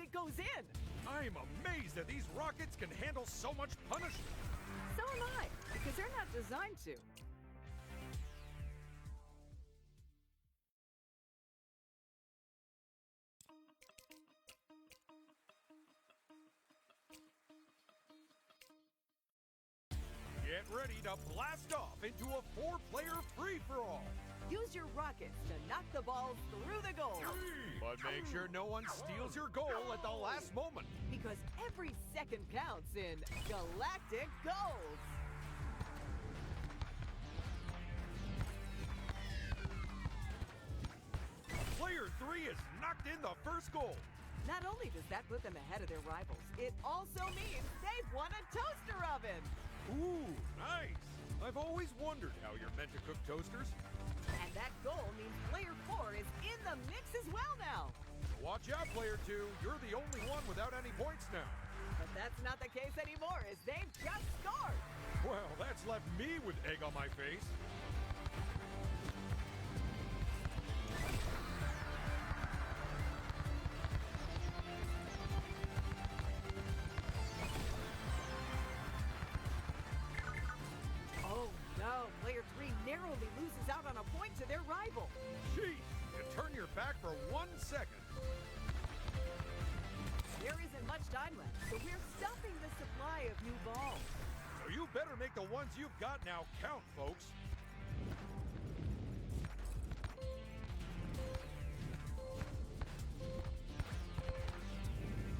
it goes in. I'm amazed that these rockets can handle so much punishment. So am I, because they're not designed to. Get ready to blast off into a 4-player free-for-all. Use your rockets to knock the balls through the goal. But make sure no one steals your goal at the last moment. Because every second counts in galactic goals. Player 3 has knocked in the first goal. Not only does that put them ahead of their rivals, it also means they've won a toaster oven. Ooh, nice. I've always wondered how you're meant to cook toasters. And that goal means player 4 is in the mix as well now. Watch out, player 2. You're the only one without any points now. But that's not the case anymore, as they've just scored. Well, that's left me with egg on my face. Oh no, player 3 narrowly loses out on a point to their rival. Jeez, you turn your back for 1 second. There isn't much time left, so we're stuffing the supply of new balls. So you better make the ones you've got now count, folks.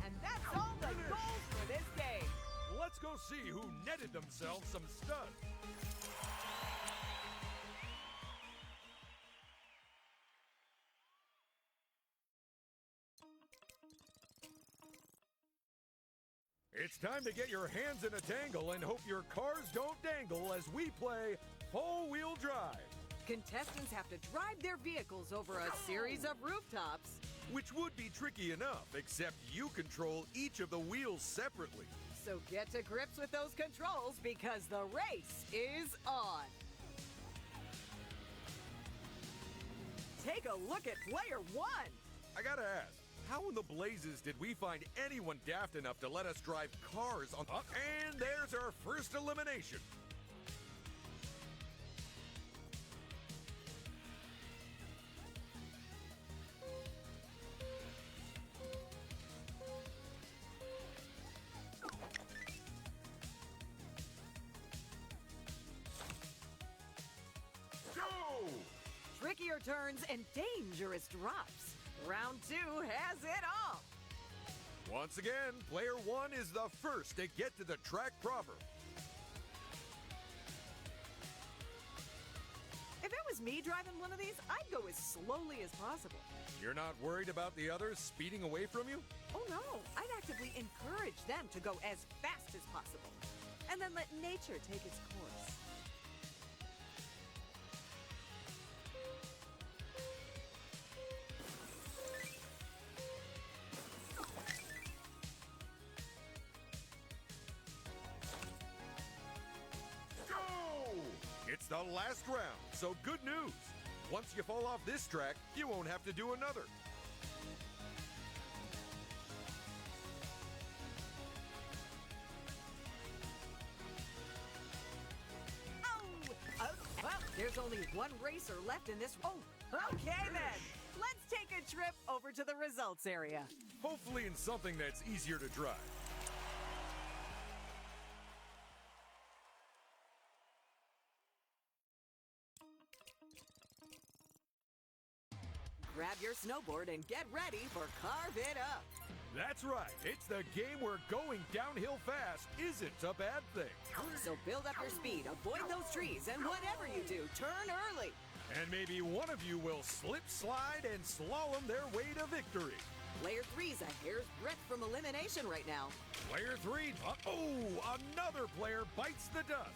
And that's all the goals for this game. Let's go see who netted themselves some studs. It's time to get your hands in a tangle and hope your cars don't dangle as we play Full-Wheel Drive. Contestants have to drive their vehicles over a series of rooftops. Which would be tricky enough, except you control each of the wheels separately. So get to grips with those controls because the race is on. Take a look at player 1. I gotta ask, how in the blazes did we find anyone daft enough to let us drive cars on... And there's our first elimination. Go! Trickier turns and dangerous drops. Round 2 has it all. Once again, player 1 is the first to get to the track proper. If it was me driving one of these, I'd go as slowly as possible. You're not worried about the others speeding away from you? Oh no, I'd actively encourage them to go as fast as possible. And then let nature take its course. It's the last round, so good news. Once you fall off this track, you won't have to do another. Oh, well, there's only one racer left in this. Oh, okay then. Let's take a trip over to the results area. Hopefully in something that's easier to drive. Grab your snowboard and get ready for Carve It Up. That's right. It's the game where going downhill fast isn't a bad thing. So build up your speed, avoid those trees, and whatever you do, turn early. And maybe one of you will slip, slide, and slalom their way to victory. Player 3's a hair's breadth from elimination right now. Player 3, another player bites the dust.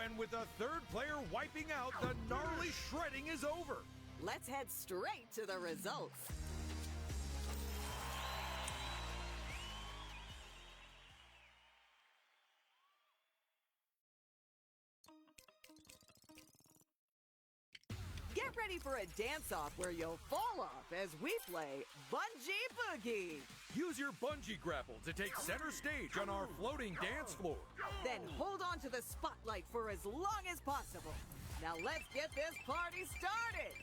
And with a third player wiping out, the gnarly shredding is over. Let's head straight to the results. Get ready for a dance-off where you'll fall off as we play Bungee Boogie. Use your bungee grapple to take center stage on our floating dance floor. Then hold on to the spotlight for as long as possible. Now let's get this party started.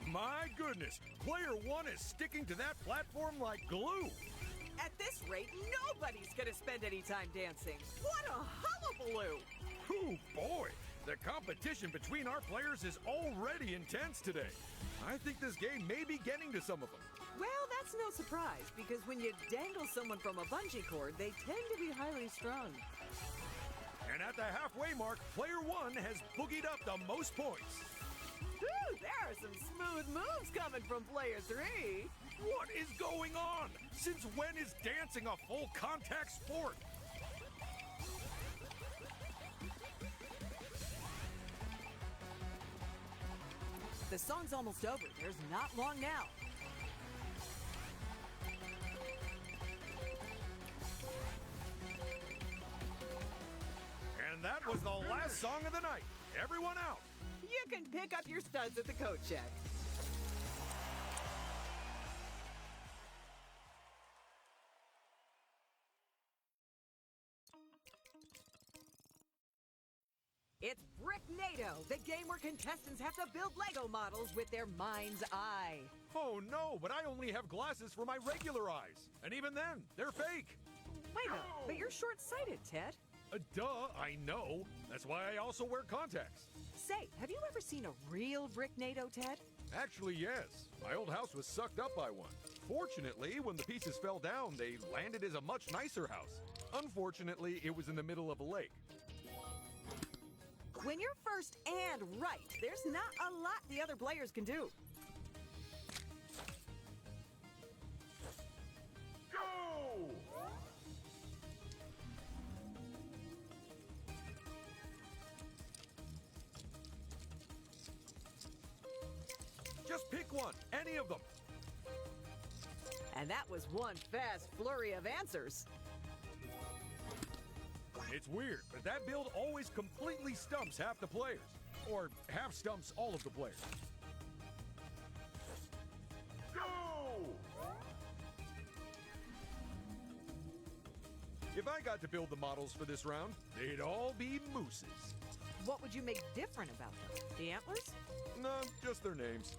My goodness, player one is sticking to that platform like glue. At this rate, nobody's gonna spend any time dancing. What a hullabaloo! Ooh, boy, the competition between our players is already intense today. I think this game may be getting to some of them. Well, that's no surprise, because when you dangle someone from a bungee cord, they tend to be highly strung. And at the halfway mark, player one has boogied up the most points. Whew, there are some smooth moves coming from player three. What is going on? Since when is dancing a full contact sport? The song's almost over. There's not long now. And that was the last song of the night. Everyone out. You can pick up your studs at the coat check. It's Bricknado, the game where contestants have to build Lego models with their mind's eye. Oh no, but I only have glasses for my regular eyes. And even then, they're fake. Wait a, but you're short-sighted, Ted. Duh, I know. That's why I also wear contacts. Say, have you ever seen a real Bricknado, Ted? Actually, yes. My old house was sucked up by one. Fortunately, when the pieces fell down, they landed as a much nicer house. Unfortunately, it was in the middle of a lake. When you're first and right, there's not a lot the other players can do. Go! Just pick one, any of them. And that was one fast flurry of answers. It's weird, but that build always completely stumps half the players. Or half stumps all of the players. Go! If I got to build the models for this round, they'd all be mooses. What would you make different about them? The antlers? No, just their names.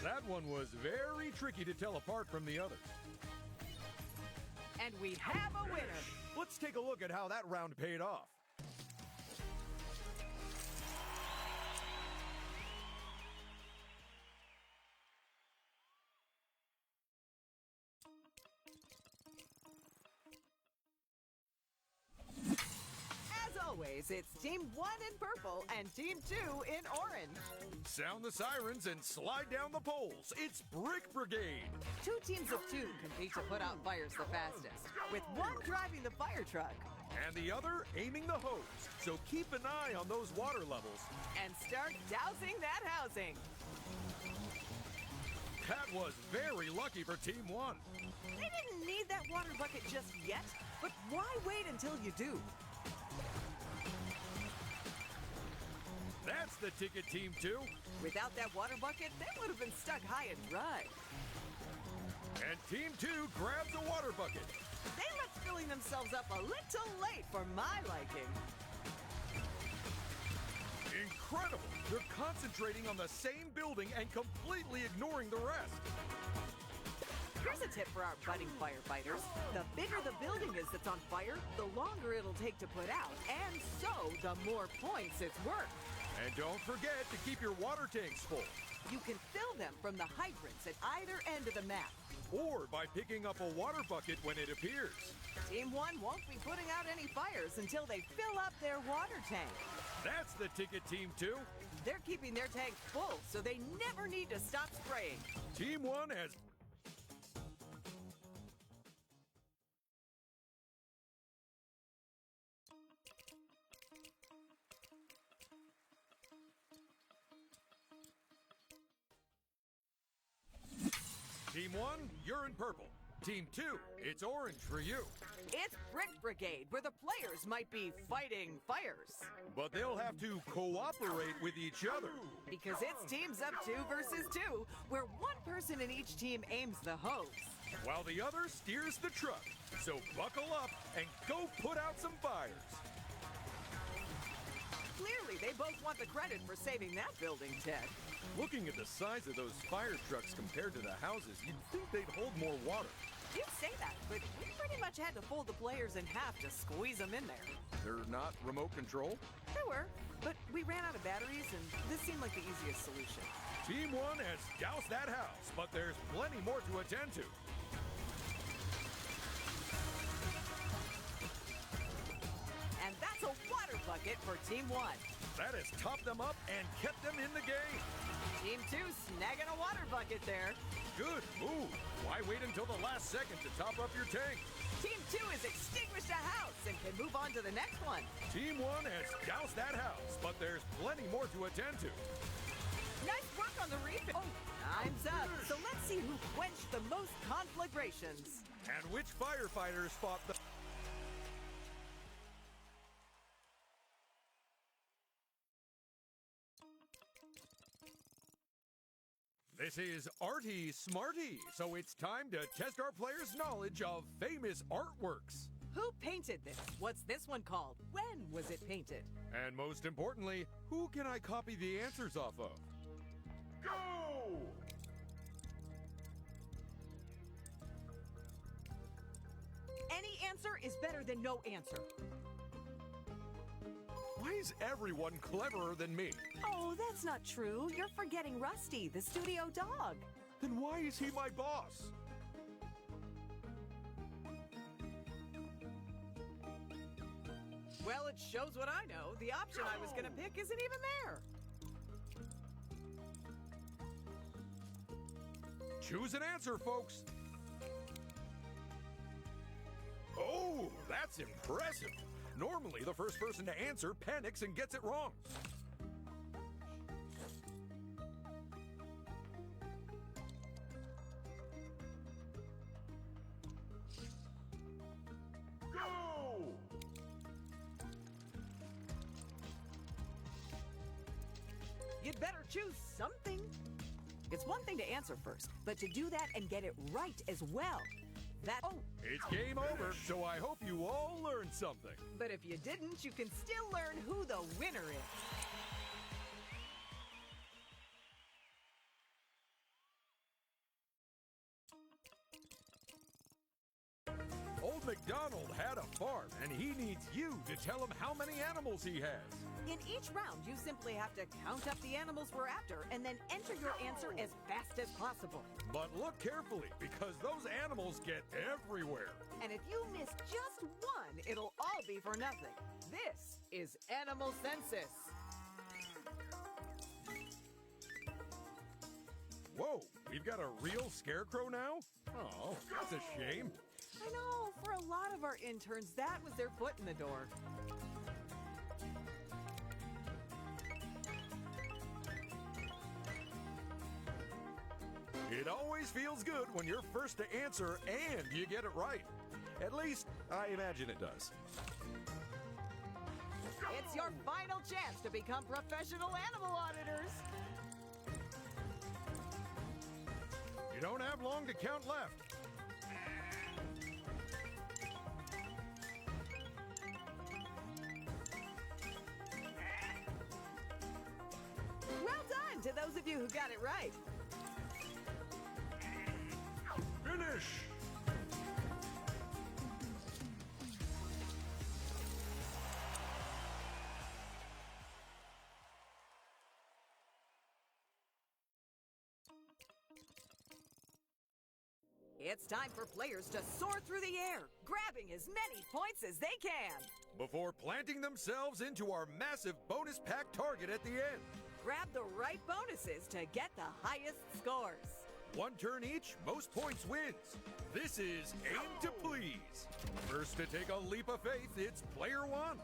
That one was very tricky to tell apart from the others. And we have a winner. Let's take a look at how that round paid off. As always, it's Team 1 in purple and Team 2 in orange. Sound the sirens and slide down the poles. It's Brick Brigade. 2 teams of 2 compete to put out fires the fastest, with one driving the fire truck. And the other aiming the hose. So keep an eye on those water levels. And start dousing that housing. That was very lucky for Team 1. They didn't need that water bucket just yet, but why wait until you do? That's the ticket, Team 2. Without that water bucket, they would have been stuck high and dry. And Team 2 grabs a water bucket. They left filling themselves up a little late for my liking. Incredible! They're concentrating on the same building and completely ignoring the rest. Here's a tip for our budding firefighters. The bigger the building is that's on fire, the longer it'll take to put out, and so the more points it's worth. And don't forget to keep your water tanks full. You can fill them from the hydrants at either end of the map. Or by picking up a water bucket when it appears. Team 1 won't be putting out any fires until they fill up their water tank. That's the ticket, Team 2. They're keeping their tanks full, so they never need to stop spraying. Team 1 has... Team 1, you're in purple. Team 2, it's orange for you. It's Brick Brigade, where the players might be fighting fires. But they'll have to cooperate with each other. Because it's teams up 2 versus 2, where one person in each team aims the hose. While the other steers the truck. So buckle up and go put out some fires. Clearly, they both want the credit for saving that building, Ted. Looking at the size of those fire trucks compared to the houses, you'd think they'd hold more water. You say that, but we pretty much had to fold the players in half to squeeze them in there. They're not remote control? They were, but we ran out of batteries, and this seemed like the easiest solution. Team 1 has doused that house, but there's plenty more to attend to. And that's a water bucket for Team 1. That has topped them up and kept them in the game. Team 2 snagging a water bucket there. Good move. Why wait until the last second to top up your tank? Team 2 has extinguished a house and can move on to the next one. Team 1 has doused that house, but there's plenty more to attend to. Nice work on the refill. Oh, time's up. So let's see who quenched the most conflagrations. And which firefighters fought the... This is Arty Smarty, so it's time to test our players' knowledge of famous artworks. Who painted this? What's this one called? When was it painted? And most importantly, who can I copy the answers off of? Go! Any answer is better than no answer. Why is everyone cleverer than me? Oh, that's not true. You're forgetting Rusty, the studio dog. Then why is he my boss? Well, it shows what I know. The option I was gonna pick isn't even there. Choose an answer, folks. Oh, that's impressive. Normally, the first person to answer panics and gets it wrong. Go! You'd better choose something. It's one thing to answer first, but to do that and get it right as well. It's game over, so I hope you all learned something. But if you didn't, you can still learn who the winner is. Old MacDonald had a farm, and he needs you to tell him how many animals he has. In each round, you simply have to count up the animals we're after and then enter your answer as fast as possible. But look carefully, because those animals get everywhere. And if you miss just one, it'll all be for nothing. This is Animal Census. Whoa, we've got a real scarecrow now? Oh, that's a shame. I know, for a lot of our interns, that was their foot in the door. It always feels good when you're first to answer and you get it right. At least, I imagine it does. It's your final chance to become professional animal auditors. You don't have long to count left. Well done to those of you who got it right. Finish! It's time for players to soar through the air, grabbing as many points as they can. Before planting themselves into our massive bonus pack target at the end. Grab the right bonuses to get the highest scores. One turn each, most points wins. This is Aim to Please. First to take a leap of faith, it's player one.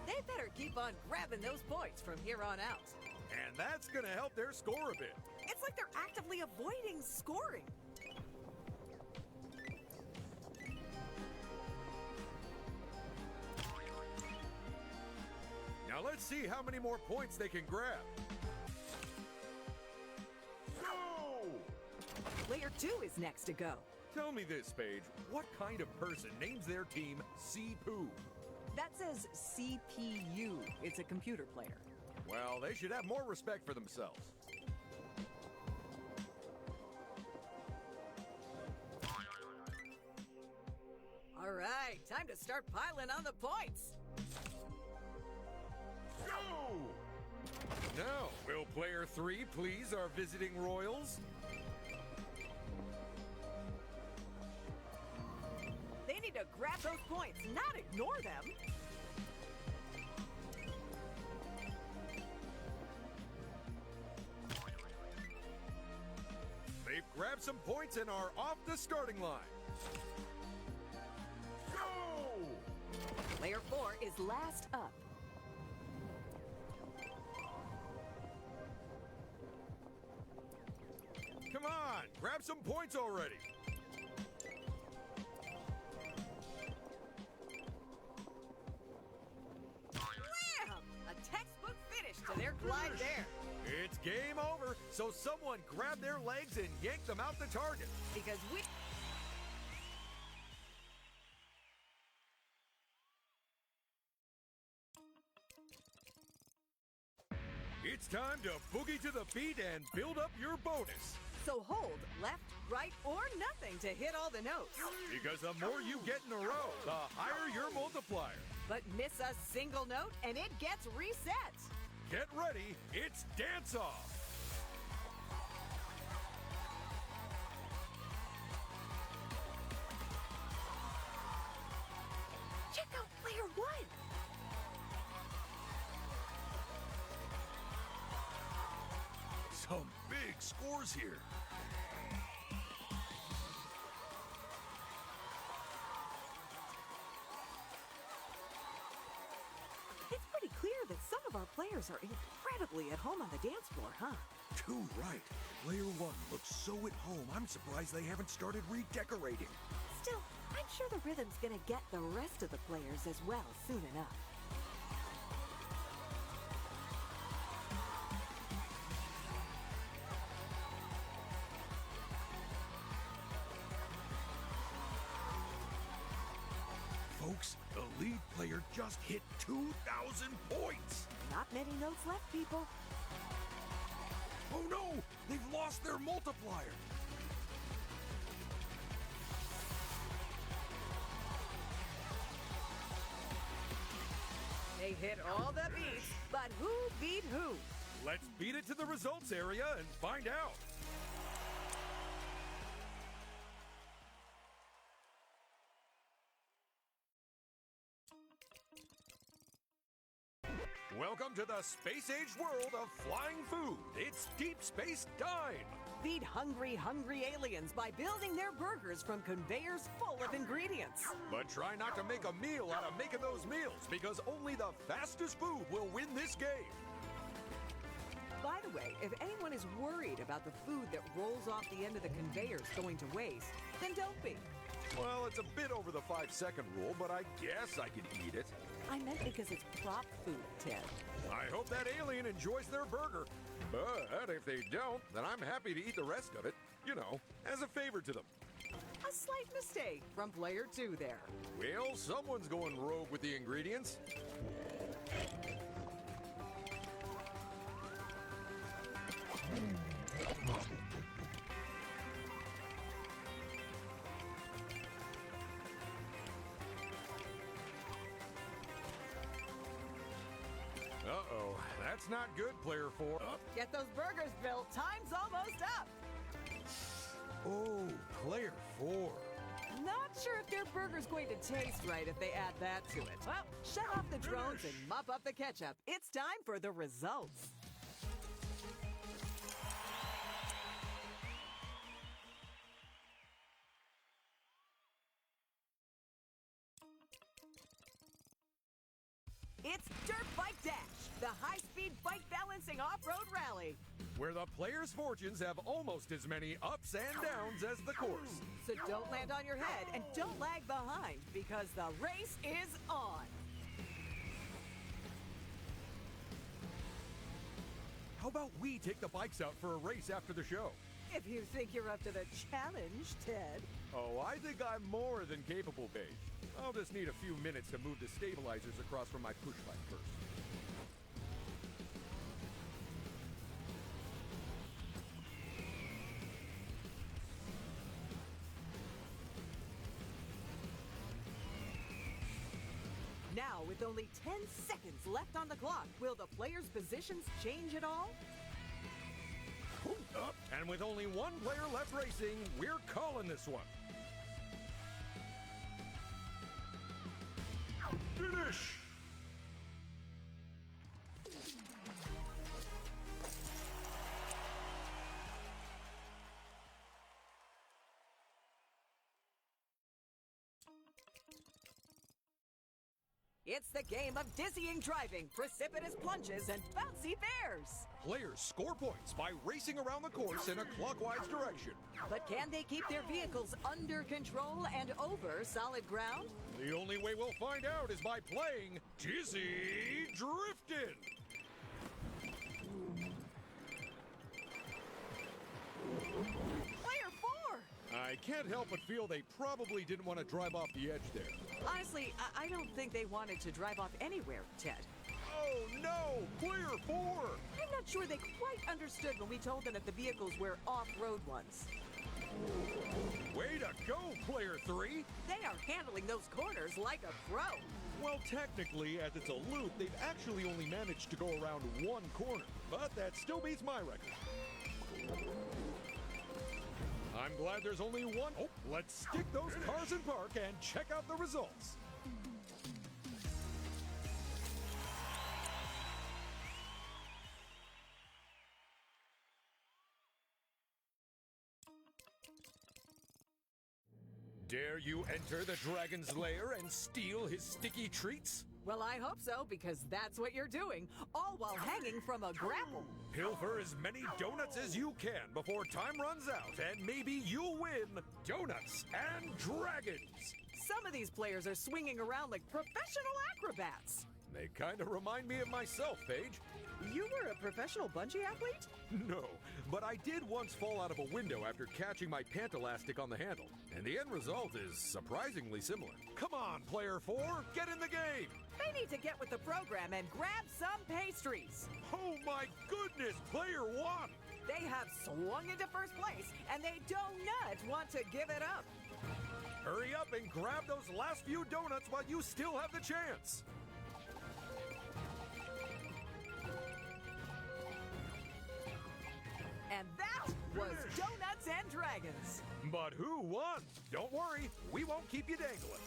They better keep on grabbing those points from here on out. And that's gonna help their score a bit. It's like they're actively avoiding scoring. Now let's see how many more points they can grab. Go! Player 2 is next to go. Tell me this, Paige. What kind of person names their team C-Poo? That says CPU. It's a computer player. Well, they should have more respect for themselves. All right, time to start piling on the points. Go! Now, will player 3 please our visiting royals? They need to grab those points, not ignore them. They've grabbed some points and are off the starting line. Go! Player 4 is last up. Come on, grab some points already. Wham! A textbook finish to their glide there. It's game over, so someone grab their legs and yank them out the target. Because we... It's time to boogie to the beat and build up your bonus. So hold left, right, or nothing to hit all the notes. Because the more you get in a row, the higher your multiplier. But miss a single note and it gets reset. Get ready, it's dance off. Check out player 1. Some big scores here. It's pretty clear that some of our players are incredibly at home on the dance floor, huh? Too right. Player 1 looks so at home, I'm surprised they haven't started redecorating. Still, I'm sure the rhythm's gonna get the rest of the players as well soon enough. Folks, the lead player just hit 2,000 points. Not many notes left, people. Oh no, they've lost their multiplier. They hit all the beats, but who beat who? Let's beat it to the results area and find out. Welcome to the space-age world of flying food. It's deep space time. Feed hungry, hungry aliens by building their burgers from conveyors full of ingredients. But try not to make a meal out of making those meals, because only the fastest food will win this game. By the way, if anyone is worried about the food that rolls off the end of the conveyors going to waste, then don't be. Well, it's a bit over the 5-second rule, but I guess I could eat it. I meant because it's prop food, Ted. I hope that alien enjoys their burger. But if they don't, then I'm happy to eat the rest of it. You know, as a favor to them. A slight mistake from player 2 there. Well, someone's going rogue with the ingredients. Uh-oh, that's not good, player 4. Get those burgers built. Time's almost up. Oh, player 4. Not sure if their burger's going to taste right if they add that to it. Well, shut off the drones and mop up the ketchup. It's time for the results. It's Dirt Bike Dash, the high-speed bike balancing off-road rally. Where the players' fortunes have almost as many ups and downs as the course. So don't land on your head and don't lag behind because the race is on. How about we take the bikes out for a race after the show? If you think you're up to the challenge, Ted. Oh, I think I'm more than capable, Paige. I'll just need a few minutes to move the stabilizers across from my push bike first. Now, with only 10 seconds left on the clock, will the players' positions change at all? And with only one player left racing, we're calling this one. Finish! It's the game of dizzying driving, precipitous plunges, and bouncy bears. Players score points by racing around the course in a clockwise direction. But can they keep their vehicles under control and over solid ground? The only way we'll find out is by playing Dizzy Driftin'. Player 4! I can't help but feel they probably didn't want to drive off the edge there. Honestly, I don't think they wanted to drive off anywhere, Ted. Oh no! Player 4! I'm not sure they quite understood when we told them that the vehicles were off-road ones. Way to go, Player 3! They are handling those corners like a pro. Well, technically, as it's a loop, they've actually only managed to go around one corner. But that still beats my record. I'm glad there's only one. Oh, let's stick those cars in park and check out the results. Dare you enter the dragon's lair and steal his sticky treats? Well, I hope so, because that's what you're doing, all while hanging from a grapple. Pilfer as many donuts as you can before time runs out, and maybe you'll win donuts and dragons. Some of these players are swinging around like professional acrobats. They kind of remind me of myself, Paige. You were a professional bungee athlete? No, but I did once fall out of a window after catching my pant elastic on the handle, and the end result is surprisingly similar. Come on, Player 4, get in the game! They need to get with the program and grab some pastries. Oh my goodness, Player 1! They have swung into first place, and they do not want to give it up. Hurry up and grab those last few donuts while you still have the chance! And that was Donuts and Dragons. But who won? Don't worry, we won't keep you dangling.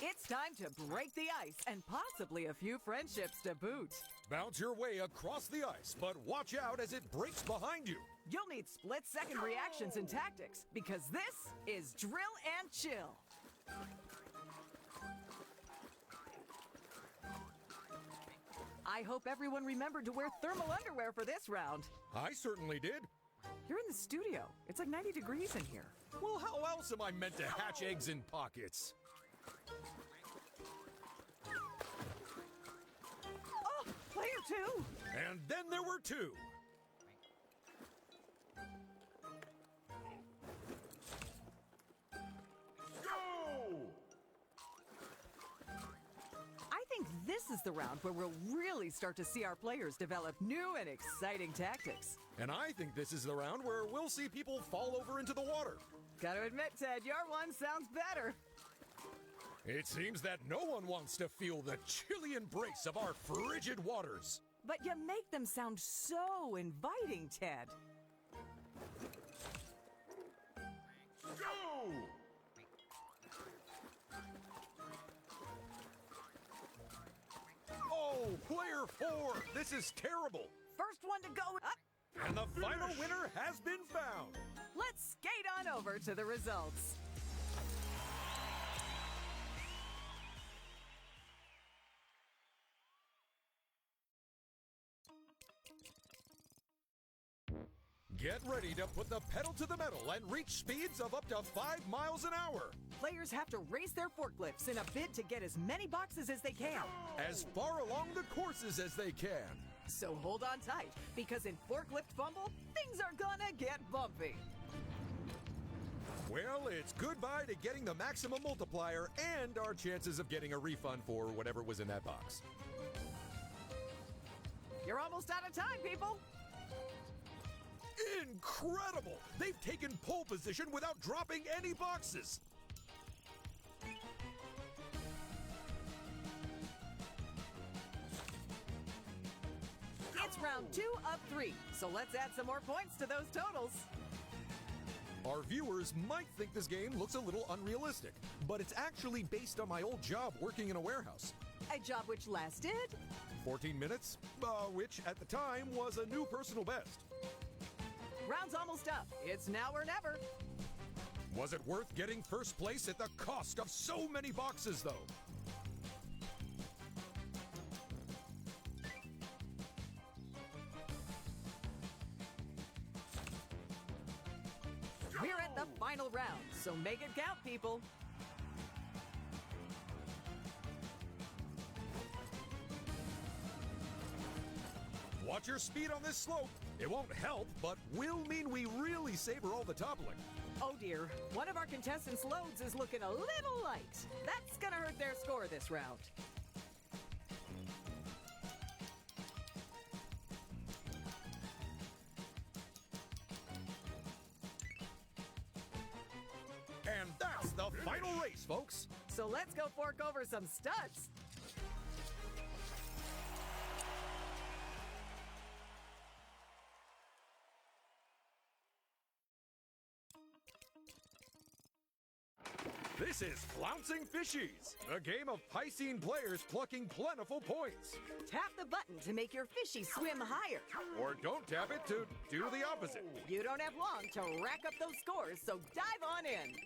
It's time to break the ice and possibly a few friendships to boot. Bounce your way across the ice, but watch out as it breaks behind you. You'll need split-second reactions and tactics, because this is Drill and Chill. I hope everyone remembered to wear thermal underwear for this round. I certainly did. You're in the studio. It's like 90 degrees in here. Well, how else am I meant to hatch eggs in pockets? Oh, player 2! And then there were two. Go! I think this is the round where we'll really start to see our players develop new and exciting tactics. And I think this is the round where we'll see people fall over into the water. Gotta admit, Ted, your one sounds better. It seems that no one wants to feel the chilly embrace of our frigid waters. But you make them sound so inviting, Ted. Go! Oh, player 4, this is terrible. First one to go up. And the final winner has been found. Let's skate on over to the results. Get ready to put the pedal to the metal and reach speeds of up to 5 miles an hour. Players have to race their forklifts in a bid to get as many boxes as they can. As far along the courses as they can. So hold on tight, because in Forklift Fumble, things are gonna get bumpy. Well, it's goodbye to getting the maximum multiplier and our chances of getting a refund for whatever was in that box. You're almost out of time, people. Incredible! They've taken pole position without dropping any boxes. It's round 2 of 3, so let's add some more points to those totals. Our viewers might think this game looks a little unrealistic, but it's actually based on my old job working in a warehouse. A job which lasted 14 minutes, which at the time was a new personal best. Round's almost up. It's now or never. Was it worth getting first place at the cost of so many boxes, though? We're at the final round, so make it count, people. Watch your speed on this slope. It won't help, but will mean we really savor all the toppling. Oh dear, one of our contestants' loads is looking a little light. That's gonna hurt their score this round. And that's the final race, folks. So let's go fork over some studs. This is Flouncing Fishies, a game of Piscine players plucking plentiful points. Tap the button to make your fishy swim higher. Or don't tap it to do the opposite. You don't have long to rack up those scores, so dive on in.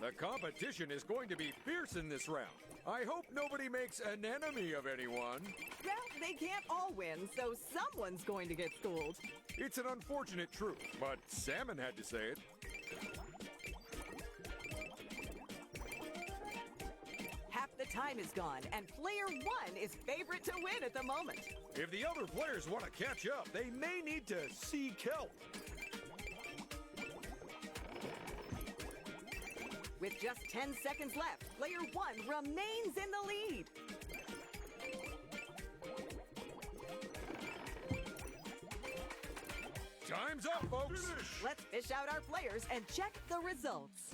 The competition is going to be fierce in this round. I hope nobody makes an enemy of anyone. Well, they can't all win, so someone's going to get schooled. It's an unfortunate truth, but Salmon had to say it. Half the time is gone, and player 1 is favorite to win at the moment. If the other players want to catch up, they may need to seek help. With just 10 seconds left, player 1 remains in the lead. Time's up, folks. Let's fish out our players and check the results.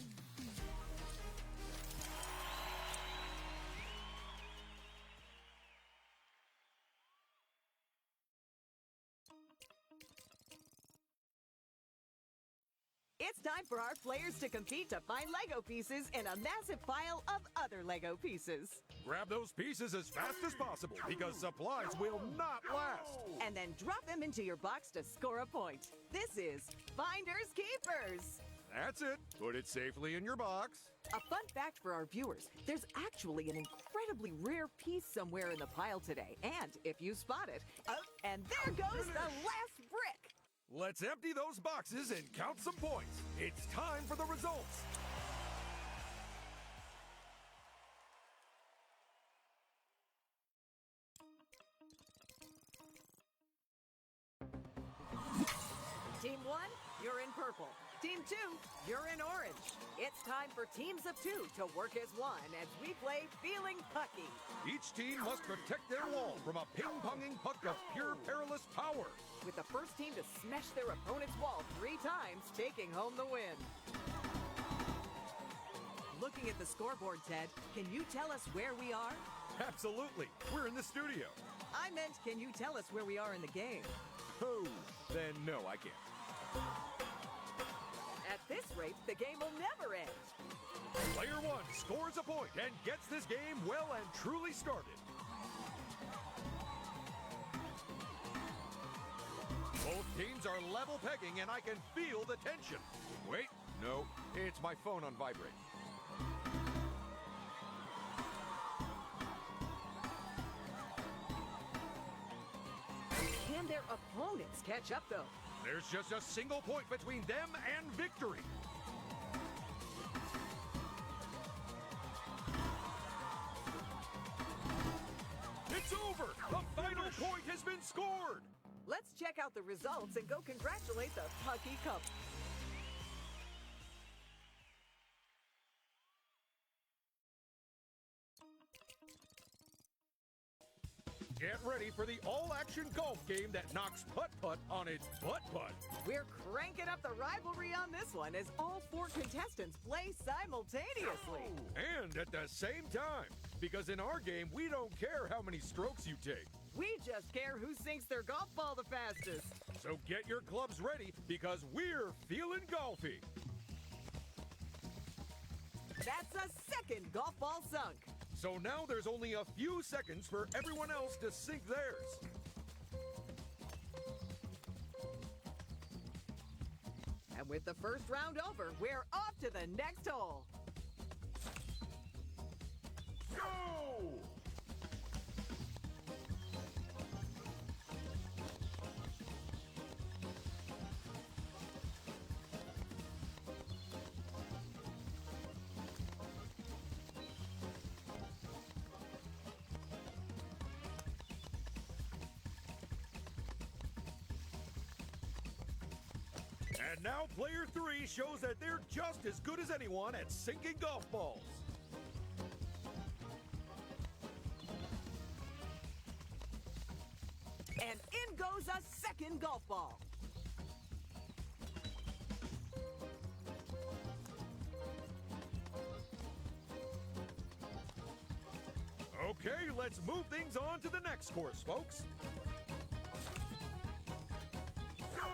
It's time for our players to compete to find Lego pieces in a massive pile of other Lego pieces. Grab those pieces as fast as possible because supplies will not last. And then drop them into your box to score a point. This is Finders Keepers. That's it. Put it safely in your box. A fun fact for our viewers, there's actually an incredibly rare piece somewhere in the pile today. And if you spot it, and there goes the last brick. Let's empty those boxes and count some points. It's time for the results. Team 1, you're in purple. Team 2, you're in orange. It's time for teams of 2 to work as one as we play Feeling Pucky. Each team must protect their wall from a ping-ponging puck of pure perilous power. With the first team to smash their opponent's wall 3 times, taking home the win. Looking at the scoreboard, Ted, can you tell us where we are? Absolutely. We're in the studio. I meant, can you tell us where we are in the game? Oh, then no, I can't. At this rate, the game will never end. Player 1 scores a point and gets this game well and truly started. Both teams are level pegging and I can feel the tension. Wait, no, it's my phone on vibrate. Can their opponents catch up, though? There's just a single point between them and victory. It's over! The final point has been scored! Let's check out the results and go congratulate the Pucky couple. Get ready for the all-action golf game that knocks putt-putt on its butt-putt. We're cranking up the rivalry on this one as all 4 contestants play simultaneously. And at the same time, because in our game, we don't care how many strokes you take. We just care who sinks their golf ball the fastest. So get your clubs ready because we're feeling golfy. That's a second golf ball sunk. So now there's only a few seconds for everyone else to sink theirs. And with the first round over, we're off to the next hole. Go! And now player 3 shows that they're just as good as anyone at sinking golf balls. And in goes a second golf ball. Okay, let's move things on to the next course, folks. Go!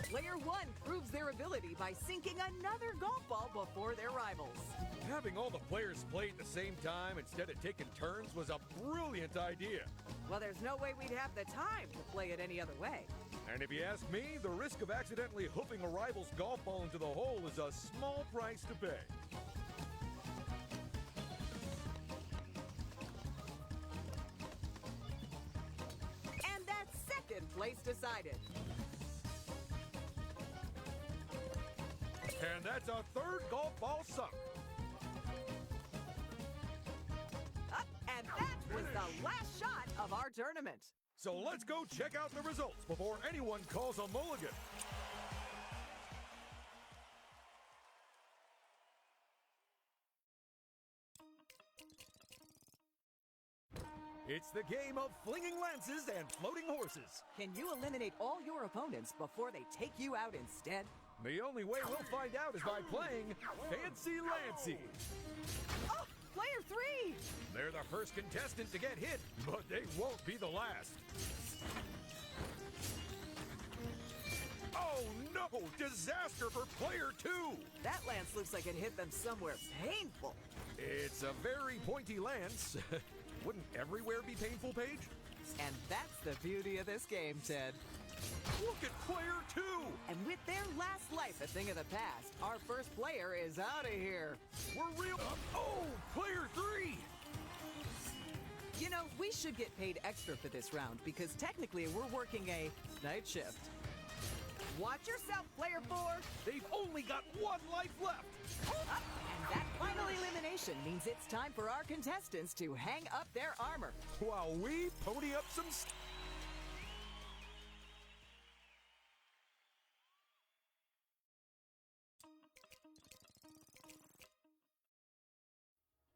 Player 1 proves their ability by sinking another golf ball before their rivals. Having all the players play at the same time instead of taking turns was a brilliant idea. Well, there's no way we'd have the time to play it any other way. And if you ask me, the risk of accidentally hoofing a rival's golf ball into the hole is a small price to pay. And that's second place decided. And that's a third golf ball sunk. Up, and that was the last shot of our tournament. So let's go check out the results before anyone calls a mulligan. It's the game of flinging lances and floating horses. Can you eliminate all your opponents before they take you out instead? The only way we'll find out is by playing Fancy Lancy. Oh, player 3! They're the first contestant to get hit, but they won't be the last. Oh no! Disaster for player 2! That lance looks like it hit them somewhere painful. It's a very pointy lance. Wouldn't everywhere be painful, Paige? And that's the beauty of this game, Ted. Look at player 2! And with their last life a thing of the past, our first player is out of here. We're real. Oh, player 3! You know, we should get paid extra for this round because technically we're working a night shift. Watch yourself, player 4. They've only got one life left. Up, and that final elimination means it's time for our contestants to hang up their armor. While we pony up some...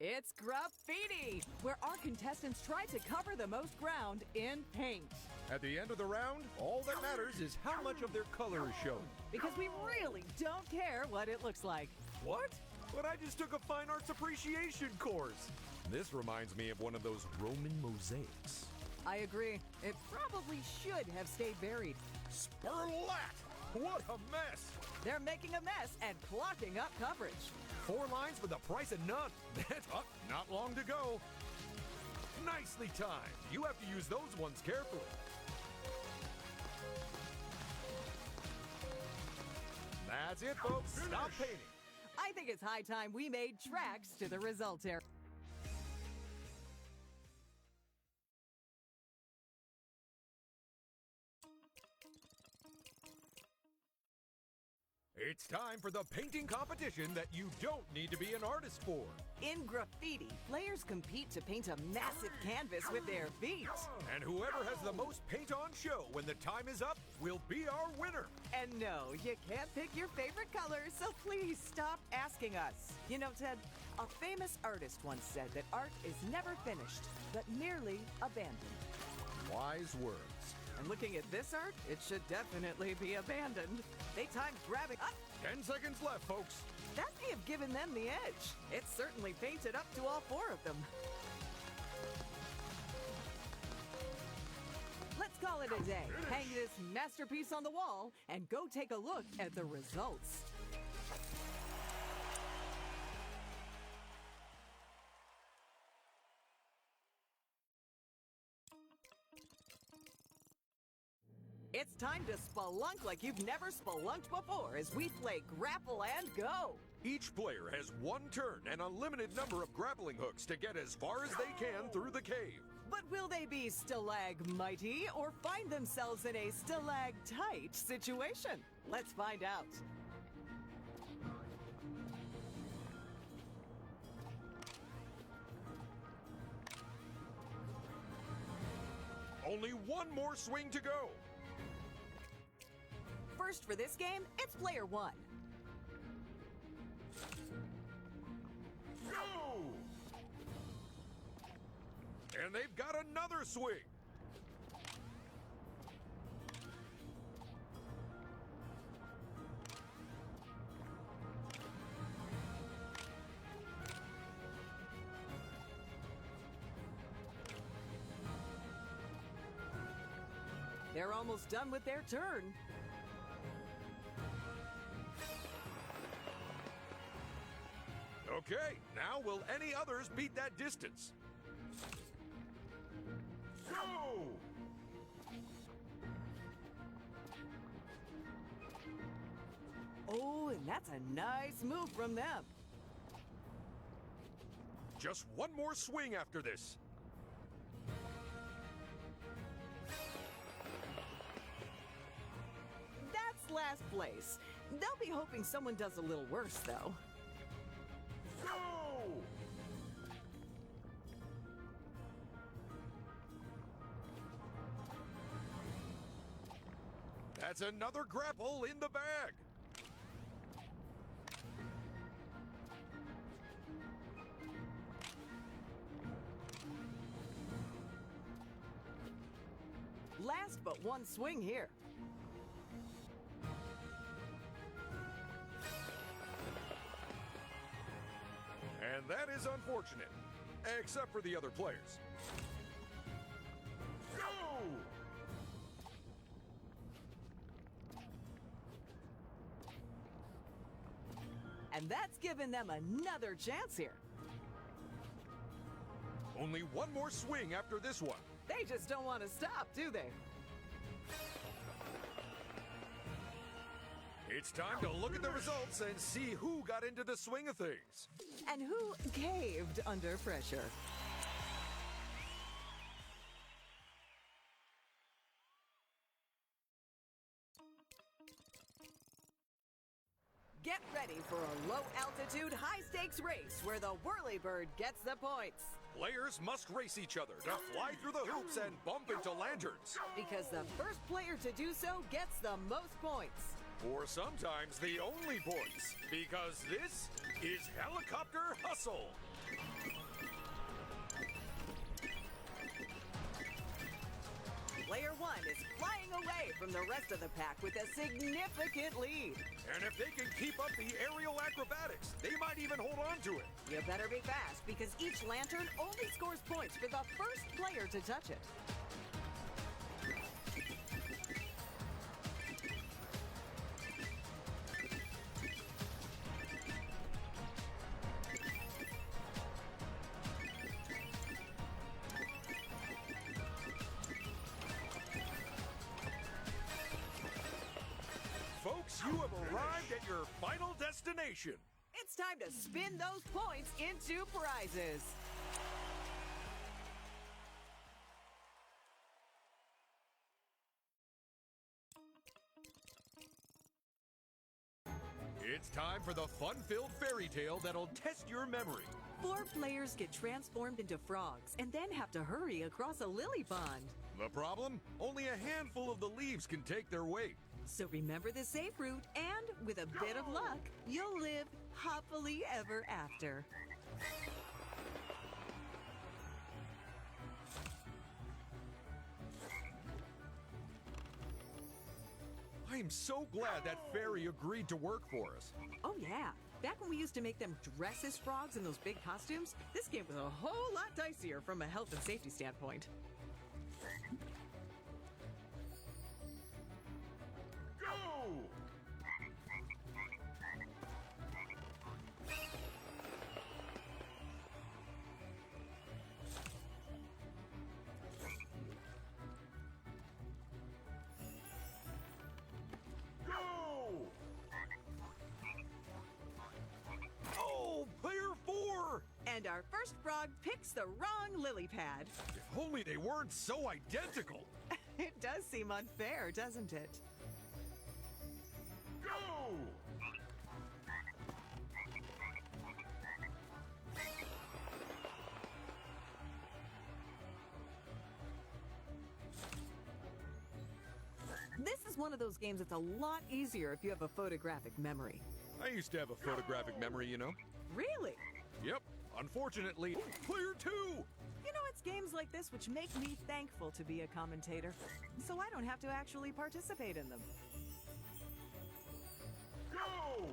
It's graffiti, where our contestants try to cover the most ground in paint. At the end of the round, all that matters is how much of their color is shown. Because we really don't care what it looks like. What? But I just took a fine arts appreciation course. This reminds me of one of those Roman mosaics. I agree. It probably should have stayed buried. Spurlat! What a mess! They're making a mess and clocking up coverage. 4 lines for the price of none. That's not long to go. Nicely timed. You have to use those ones carefully. That's it, folks. Stop painting. I I think it's high time we made tracks to the results area. It's time for the painting competition that you don't need to be an artist for. In graffiti, players compete to paint a massive canvas with their feet. And whoever has the most paint on show when the time is up will be our winner. And no, you can't pick your favorite color, so please stop asking us. You know, Ted, a famous artist once said that art is never finished, but merely abandoned. Wise words. And looking at this art, it should definitely be abandoned. They timed grabbing up. 10 seconds left, folks. That may have given them the edge. It's certainly painted up to all four of them. Let's call it a day. Hang this masterpiece on the wall and go take a look at the results. It's time to spelunk like you've never spelunked before as we play Grapple and Go. Each player has one turn and a limited number of grappling hooks to get as far as they can through the cave. But will they be stalagmighty or find themselves in a stalactite situation? Let's find out. Only one more swing to go. First for this game, it's player one. Go! And they've got another swing. They're almost done with their turn. Okay, now will any others beat that distance? Go! Oh, and that's a nice move from them. Just one more swing after this. That's last place. They'll be hoping someone does a little worse, though. Go! That's another grapple in the bag. Last but one swing here. And that is unfortunate, except for the other players. Go! And that's given them another chance here. Only one more swing after this one. They just don't want to stop, do they? It's time to look at the results and see who got into the swing of things. And who caved under pressure. Get ready for a low-altitude, high-stakes race where the whirlybird gets the points. Players must race each other to fly through the hoops and bump into lanterns. Because the first player to do so gets the most points. Or sometimes the only points, because this is Helicopter Hustle. Player one is flying away from the rest of the pack with a significant lead. And if they can keep up the aerial acrobatics, they might even hold on to it. You better be fast, because each lantern only scores points for the first player to touch it. Folks, You have arrived at your final destination. it's it's time to spin those points into prizes. It's time for the fun-filled fairy tale that'll test your memory. 4 players get transformed into frogs and then have to hurry across a lily pond. The problem? Only a handful of the leaves can take their weight. So remember the safe route, and with a bit of luck, you'll live happily ever after. I'm so glad that fairy agreed to work for us. Oh yeah, back when we used to make them dress as frogs in those big costumes, this game was a whole lot dicier from a health and safety standpoint. Go! Oh, player 4! And our first frog picks the wrong lily pad. If only they weren't so identical. It does seem unfair, doesn't it? Go! This is one of those games that's a lot easier if you have a photographic memory. I used to have a photographic memory, you know. Really? Yep. Unfortunately, player 2! You know, it's games like this which make me thankful to be a commentator, so I don't have to actually participate in them. Go!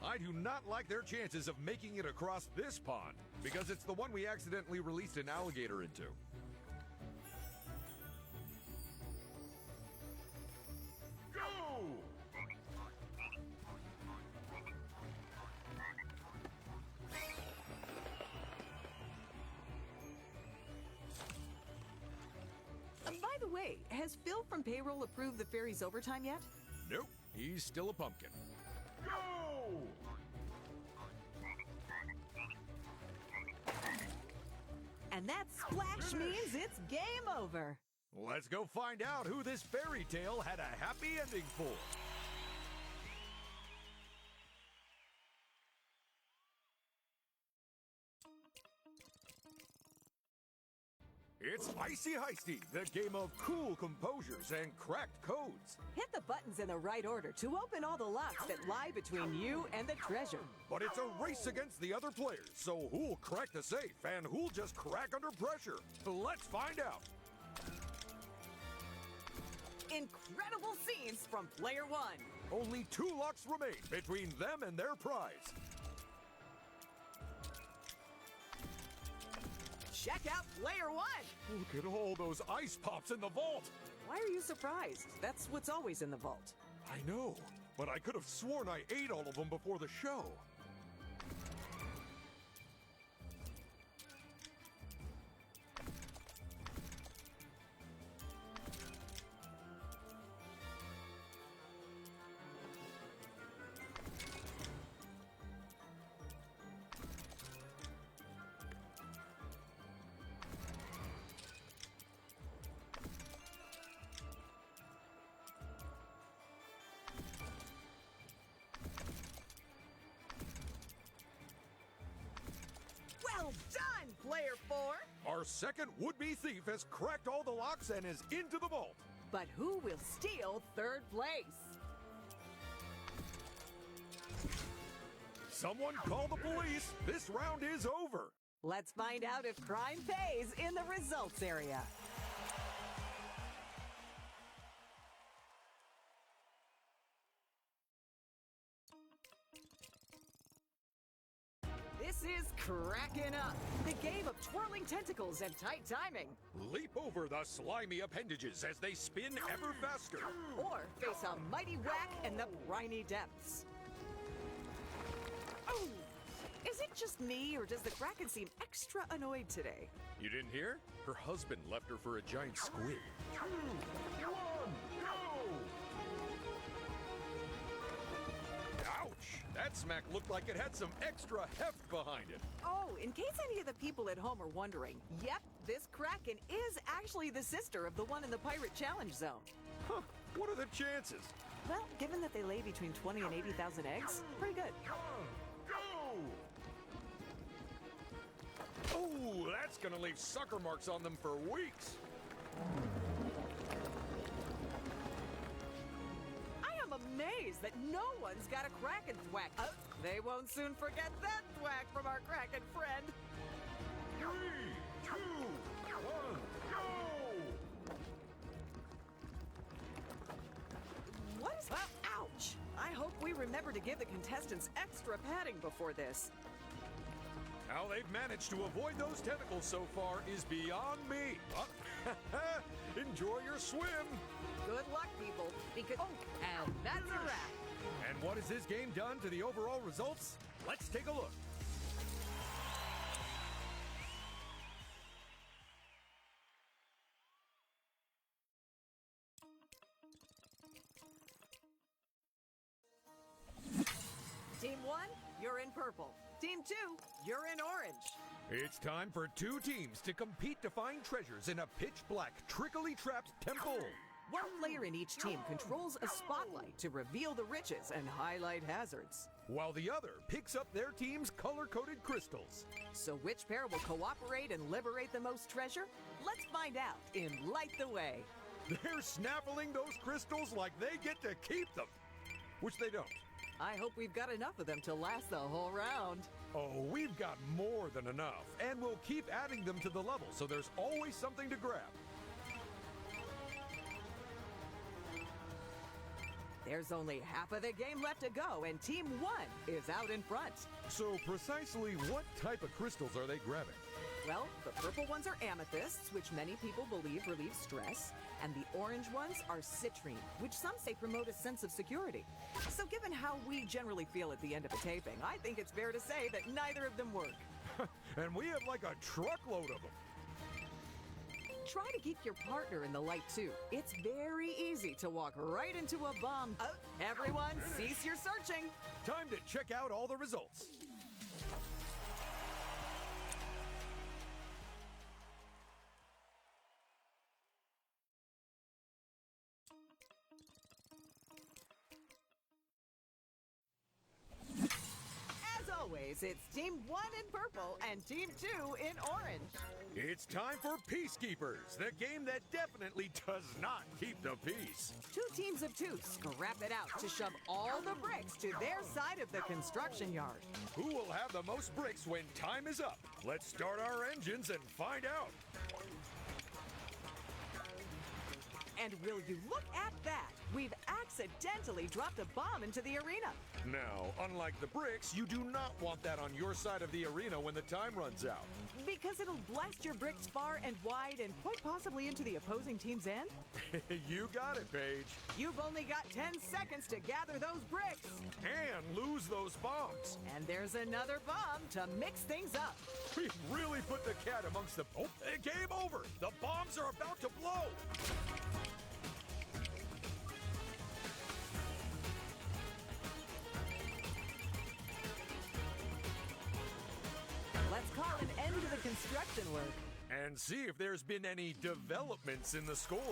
I do not like their chances of making it across this pond, because it's the one we accidentally released an alligator into. Go! By the way, has Phil from Payroll approved the fairy's overtime yet? Nope, he's still a pumpkin. Go! And that splash means it's game over. Let's go find out who this fairy tale had a happy ending for. It's Icy Heisty, the game of cool composures and cracked codes. Hit the buttons in the right order to open all the locks that lie between you and the treasure. But it's a race against the other players, so who'll crack the safe and who'll just crack under pressure? Let's find out. Incredible scenes from Player 1. Only 2 locks remain between them and their prize. Check out Player 1. Look at all those ice pops in the vault. Why are you surprised? That's what's always in the vault. I know, but I could have sworn I ate all of them before the show. Well done, Player 4! Our second would-be thief has cracked all the locks and is into the vault. But who will steal third place? Someone call the police. This round is over. Let's find out if crime pays in the results area. This is Crackin' Up, the game of twirling tentacles and tight timing. Leap over the slimy appendages as they spin ever faster. Or face a mighty whack in the briny depths. Oh! Is it just me, or does the Kraken seem extra annoyed today? You didn't hear? Her husband left her for a giant squid. 2, 1, go! Ouch! That smack looked like it had some extra heft behind it. Oh, in case any of the people at home are wondering, yep, this Kraken is actually the sister of the one in the Pirate Challenge Zone. Huh, what are the chances? Well, given that they lay between 20 and 80,000 eggs, pretty good. Oh, that's gonna leave sucker marks on them for weeks. I am amazed that no one's got a Kraken thwack. They won't soon forget that thwack from our Kraken friend. 3, 2, 1, go! What is... ouch! I hope we remember to give the contestants extra padding before this. How they've managed to avoid those tentacles so far is beyond me. Enjoy your swim. Good luck, people, because... Oh, and that's a wrap. And what has this game done to the overall results? Let's take a look. Team 1, you're in purple. Team 2, you're in orange. It's time for 2 teams to compete to find treasures in a pitch-black, trickily trapped temple. One player in each team controls a spotlight to reveal the riches and highlight hazards. While the other picks up their team's color-coded crystals. So which pair will cooperate and liberate the most treasure? Let's find out in Light the Way. They're snaffling those crystals like they get to keep them. Which they don't. I hope we've got enough of them to last the whole round. Oh, we've got more than enough. And we'll keep adding them to the level, so there's always something to grab. There's only half of the game left to go, and Team 1 is out in front. So precisely what type of crystals are they grabbing? Well, the purple ones are amethysts, which many people believe relieve stress, and the orange ones are citrine, which some say promote a sense of security. So given how we generally feel at the end of a taping, I think it's fair to say that neither of them work. And we have like a truckload of them. Try to keep your partner in the light, too. It's very easy to walk right into a bomb. Everyone, cease your searching. Time to check out all the results. As always, it's Team 1 in purple and Team 2 in orange. It's time for Peacekeepers, the game that definitely does not keep the peace. 2 teams of 2 scrap it out to shove all the bricks to their side of the construction yard. Who will have the most bricks when time is up? Let's start our engines and find out. And will you look at that? We've accidentally dropped a bomb into the arena. Now, unlike the bricks, you do not want that on your side of the arena when the time runs out. Because it'll blast your bricks far and wide and quite possibly into the opposing team's end. You got it, Paige. You've only got 10 seconds to gather those bricks. And lose those bombs. And there's another bomb to mix things up. We've really put the cat amongst the... Oh, game over! The bombs are about to blow! Let's call an end to the construction work. And see if there's been any developments in the scores.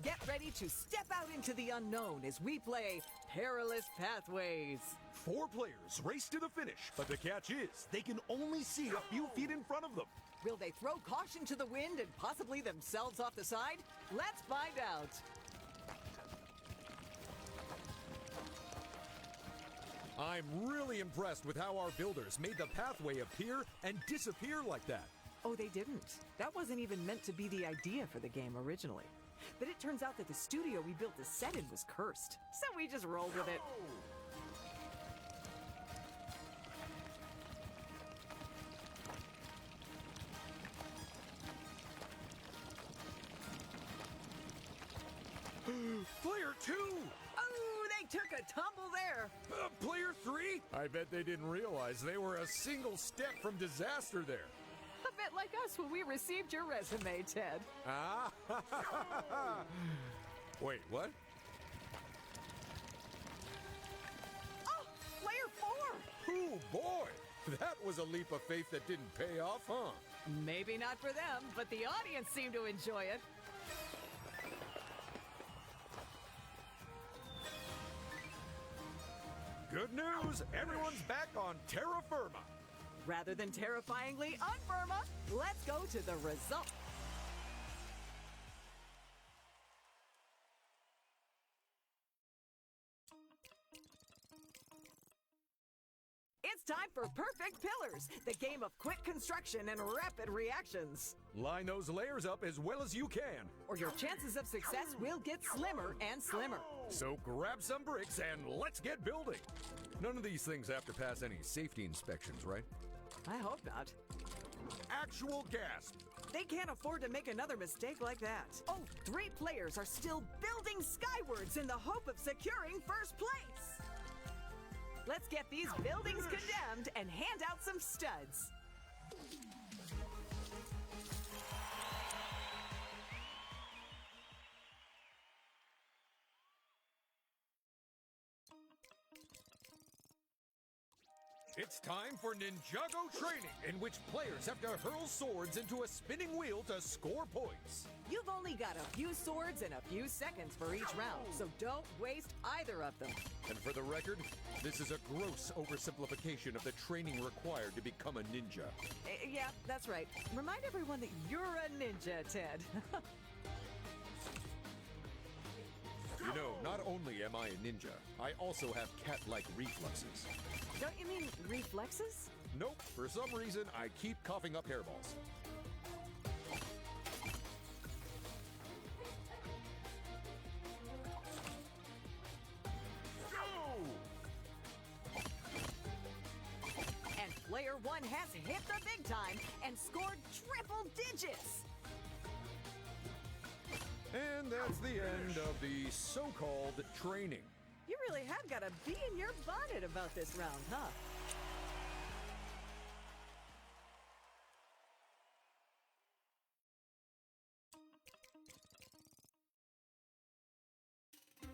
Get ready to step out into the unknown as we play Perilous Pathways. 4 players race to the finish, but the catch is they can only see a few feet in front of them. Will they throw caution to the wind and possibly themselves off the side? Let's find out. I'm really impressed with how our builders made the pathway appear and disappear like that. Oh, they didn't. That wasn't even meant to be the idea for the game originally. But it turns out that the studio we built the set in was cursed, so we just rolled with it. Player 2! Oh, they took a tumble there. Player 3? I bet they didn't realize they were a single step from disaster there. A bit like us when we received your resume, Ted. Ah! Wait, what? Oh, player 4! Ooh, boy! That was a leap of faith that didn't pay off, huh? Maybe not for them, but the audience seemed to enjoy it. Good news! Everyone's back on terra firma. Rather than terrifyingly unfirma, let's go to the result. It's time for Perfect Pillars, the game of quick construction and rapid reactions. Line those layers up as well as you can. Or your chances of success will get slimmer and slimmer. So grab some bricks and let's get building. None of these things have to pass any safety inspections, right? I hope not. Actual gasp! They can't afford to make another mistake like that. Oh, 3 players are still building skywards in the hope of securing first place. Let's get these buildings condemned and hand out some studs. It's time for Ninjago training, in which players have to hurl swords into a spinning wheel to score points. You've only got a few swords and a few seconds for each round, so don't waste either of them. And for the record, this is a gross oversimplification of the training required to become a ninja. Yeah, that's right. Remind everyone that you're a ninja, Ted. You know, not only am I a ninja, I also have cat-like reflexes. Don't you mean reflexes? Nope, for some reason, I keep coughing up hairballs. Go! And player 1 has hit the big time and scored triple digits. And that's the end of the so-called training. You really have got a bee in your bonnet about this round, huh?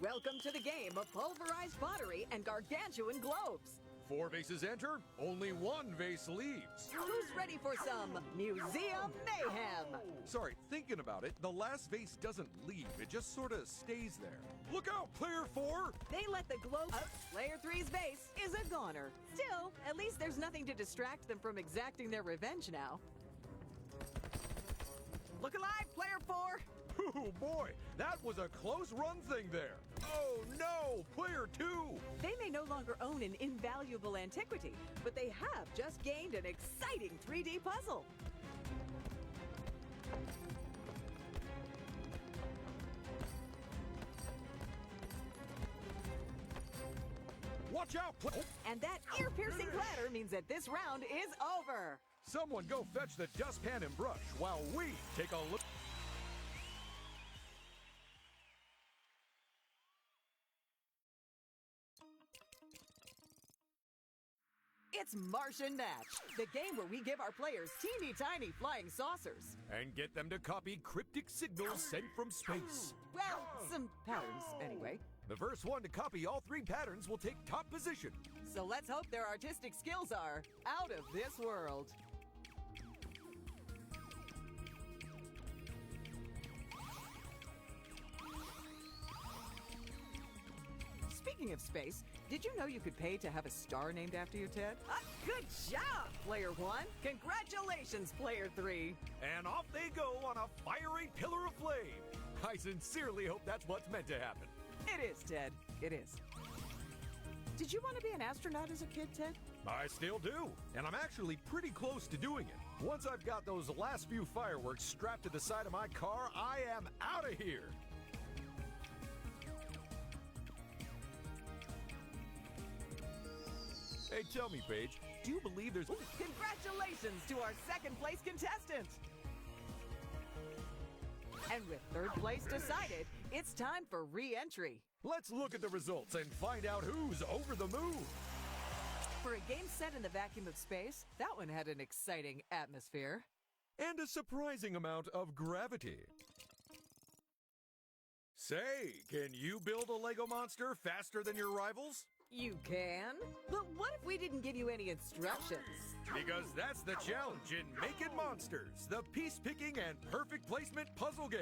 Welcome to the game of pulverized pottery and gargantuan globes. 4 vases enter, only 1 vase leaves. Who's ready for some museum mayhem? Sorry, thinking about it, the last vase doesn't leave. It just sort of stays there. Look out, player 4! They let the globe out. Player 3's vase is a goner. Still, at least there's nothing to distract them from exacting their revenge now. Look alive, player 4! Oh boy, that was a close run thing there. Oh no, player 2! They may no longer own an invaluable antiquity, but they have just gained an exciting 3D puzzle. Watch out, And that ear-piercing clatter means that this round is over. Someone go fetch the dustpan and brush while we take a look. It's Martian Match, the game where we give our players teeny tiny flying saucers. And get them to copy cryptic signals sent from space. Well, some patterns, anyway. The first one to copy all 3 patterns will take top position. So let's hope their artistic skills are out of this world. Speaking of space, did you know you could pay to have a star named after you, Ted? Good job, Player 1! Congratulations, Player 3! And off they go on a fiery pillar of flame. I sincerely hope that's what's meant to happen. It is, Ted. It is. Did you want to be an astronaut as a kid, Ted? I still do, and I'm actually pretty close to doing it. Once I've got those last few fireworks strapped to the side of my car, I am out of here. Hey, tell me, Paige, do you believe there's... Congratulations to our second place contestant! And with third place decided, it's time for re-entry. Let's look at the results and find out who's over the moon. For a game set in the vacuum of space, that one had an exciting atmosphere. And a surprising amount of gravity. Say, can you build a Lego monster faster than your rivals? You can? But what if we didn't give you any instructions? Because that's the challenge in Making Monsters, the piece-picking and perfect placement puzzle game.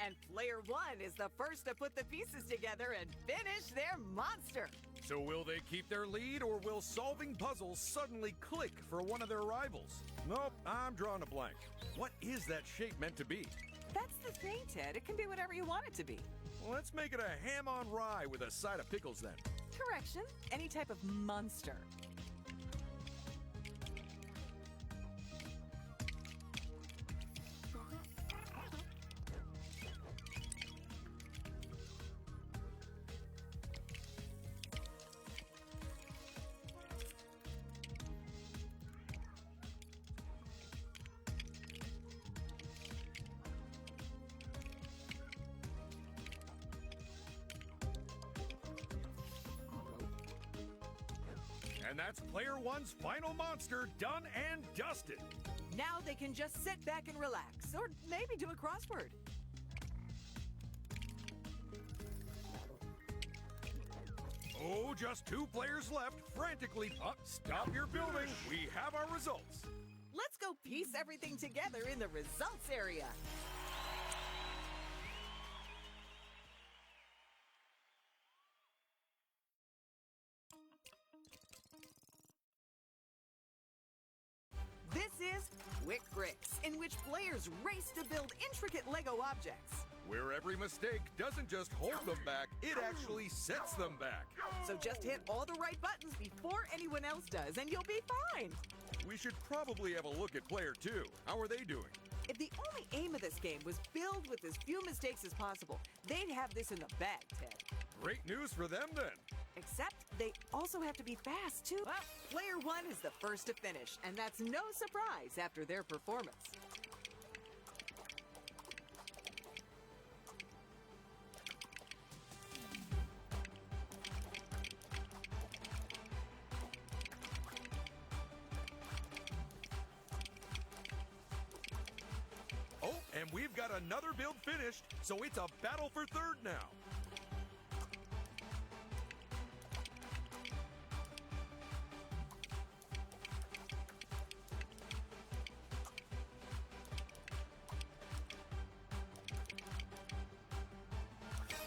And player one is the first to put the pieces together and finish their monster. So will they keep their lead, or will solving puzzles suddenly click for one of their rivals? Nope, I'm drawing a blank. What is that shape meant to be? That's the thing, Ted. It can be whatever you want it to be. Well, let's make it a ham on rye with a side of pickles then. Correction, any type of monster. And that's player one's final monster done and dusted. Now they can just sit back and relax, or maybe do a crossword. Oh, just 2 players left, frantically. Stop your building. We have our results. Let's go piece everything together in the results area. This is Quick Bricks, in which players race to build intricate Lego objects. Where every mistake doesn't just hold them back, it actually sets them back. So just hit all the right buttons before anyone else does, and you'll be fine. We should probably have a look at player 2. How are they doing? If the only aim of this game was build with as few mistakes as possible, they'd have this in the bag, Ted. Great news for them then. Except they also have to be fast, too. Well, player one is the first to finish, and that's no surprise after their performance. Oh, and we've got another build finished, so it's a battle for third now.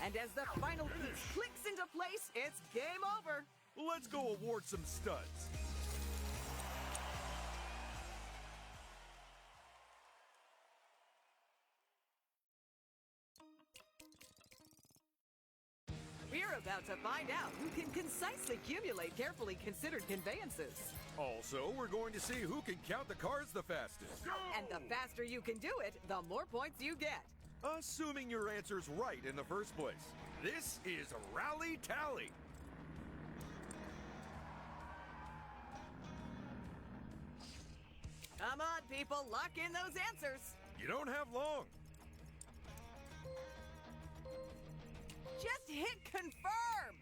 And as the final piece clicks into place, it's game over. Let's go award some studs. We're about to find out who can concisely accumulate carefully considered conveyances. Also, we're going to see who can count the cards the fastest. And the faster you can do it, the more points you get. Assuming your answer's right in the first place. This is Rally Tally. Come on, people, lock in those answers. You don't have long. Just hit confirm.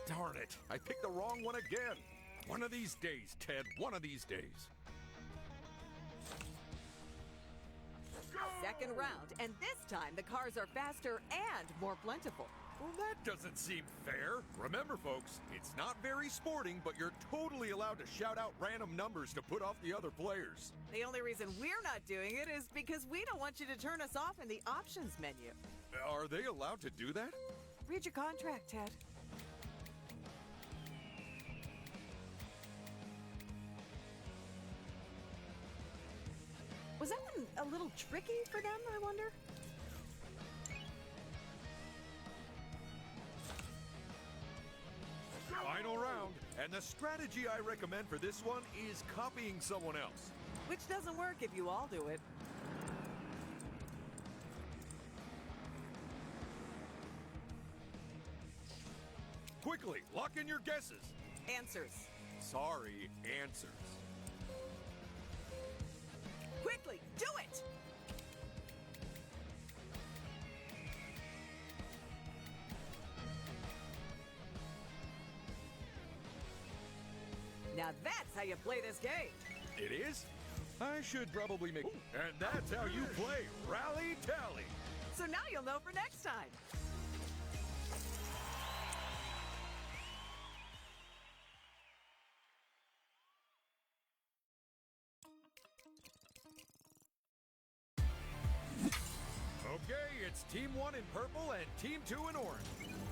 Darn it, I picked the wrong one again. One of these days, Ted, one of these days. Second round, and this time the cars are faster and more plentiful. Well, that doesn't seem fair. Remember, folks, it's not very sporting, but you're totally allowed to shout out random numbers to put off the other players. The only reason we're not doing it is because we don't want you to turn us off in the options menu. Are they allowed to do that? Read your contract, Ted. Was that one a little tricky for them, I wonder? Final round, and the strategy I recommend for this one is copying someone else. Which doesn't work if you all do it. Quickly, lock in your guesses. Answers. Sorry, answers. Quickly, do it! Now that's how you play this game. It is? I should probably make... And that's how you play Rally Tally. So now you'll know for next time. Okay, it's Team 1 in purple and Team 2 in orange.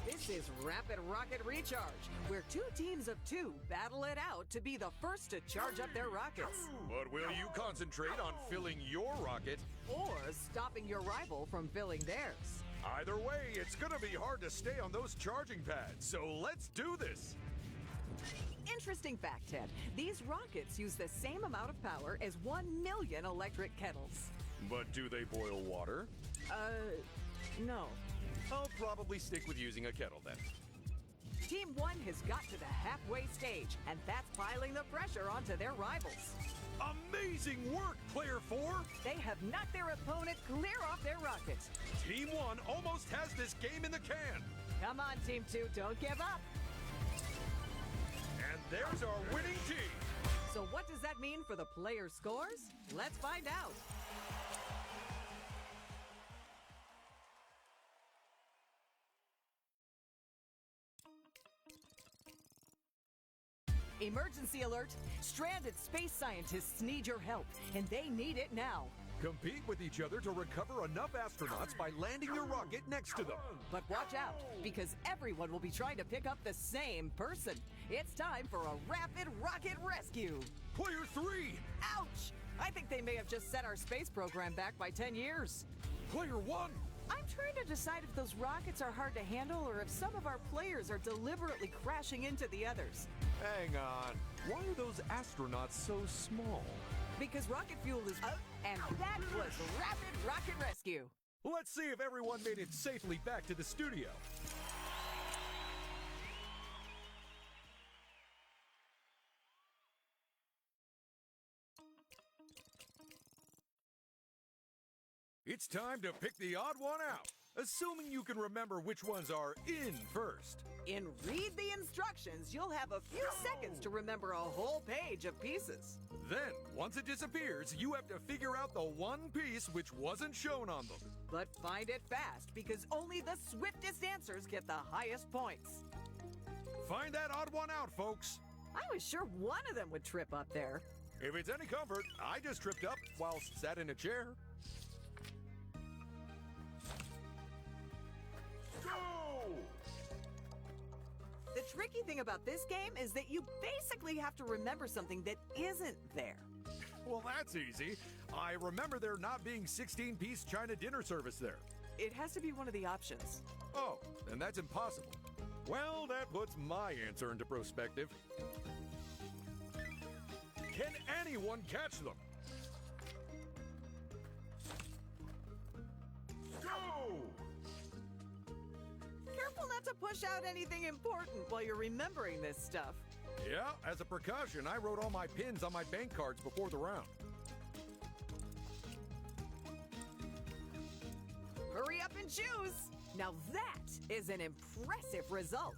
This is Rapid Rocket Recharge, where 2 teams of 2 battle it out to be the first to charge up their rockets. But will you concentrate on filling your rocket? Or stopping your rival from filling theirs. Either way, it's gonna be hard to stay on those charging pads, so let's do this! Interesting fact, Ted. These rockets use the same amount of power as 1 million electric kettles. But do they boil water? No. I'll probably stick with using a kettle then. Team 1 has got to the halfway stage, and that's piling the pressure onto their rivals. Amazing work, Player 4! They have knocked their opponent clear off their rockets. Team 1 almost has this game in the can! Come on, Team 2, don't give up. And there's our winning team! So what does that mean for the player scores? Let's find out. Emergency alert! Stranded space scientists need your help, and they need it now. Compete with each other to recover enough astronauts by landing your rocket next to them. But watch out, because everyone will be trying to pick up the same person. It's time for a rapid rocket rescue. Player 3! Ouch! I think they may have just set our space program back by 10 years. Player 1! I'm trying to decide if those rockets are hard to handle or if some of our players are deliberately crashing into the others. Hang on. Why are those astronauts so small? Because rocket fuel is out, and that was Rapid Rocket Rescue. Let's see if everyone made it safely back to the studio. It's time to pick the odd one out, assuming you can remember which ones are in first. In Read the Instructions, you'll have a few seconds to remember a whole page of pieces. Then, once it disappears, you have to figure out the one piece which wasn't shown on them. But find it fast, because only the swiftest answers get the highest points. Find that odd one out, folks. I was sure one of them would trip up there. If it's any comfort, I just tripped up while sat in a chair. Go! The tricky thing about this game is that you basically have to remember something that isn't there. Well, that's easy. I remember there not being 16-piece China dinner service there. It has to be one of the options. Oh, then that's impossible. Well, that puts my answer into perspective. Can anyone catch them? Go! Careful not to push out anything important while you're remembering this stuff. Yeah, as a precaution, I wrote all my pins on my bank cards before the round. Hurry up and choose! Now that is an impressive result.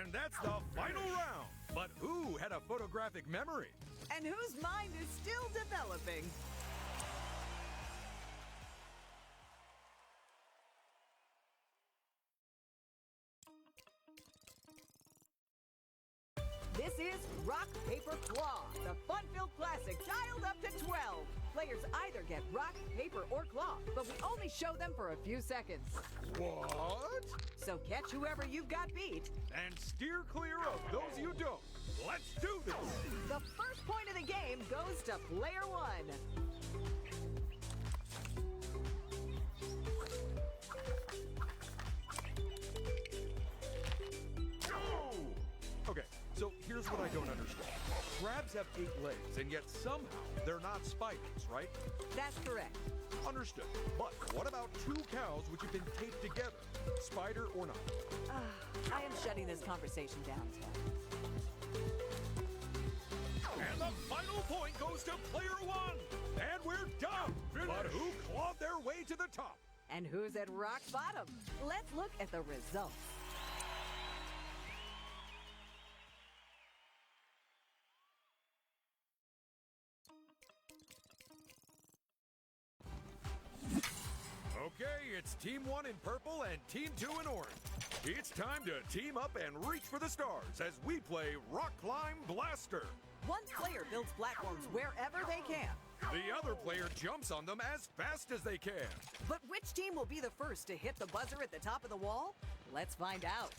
And that's the final round. But who had a photographic memory? And whose mind is still developing. This is Rock, Paper, Claw, the fun-filled classic dialed up to 12. Players either get rock, paper, or claw, but we only show them for a few seconds. What? So catch whoever you've got beat. And steer clear of those you don't. Let's do this! The first point of the game goes to player 1. Okay, so here's what I don't understand. Crabs have 8 legs, and yet somehow they're not spiders, right? That's correct. Understood. But what about 2 cows which have been taped together? Spider or not? I am shutting this conversation down, Ted. And the final point goes to player 1. And we're done. But who clawed their way to the top? And who's at rock bottom? Let's look at the results. Okay, it's Team 1 in purple and Team 2 in orange. It's time to team up and reach for the stars as we play Rock Climb Blaster. One player builds platforms wherever they can. The other player jumps on them as fast as they can. But which team will be the first to hit the buzzer at the top of the wall? Let's find out.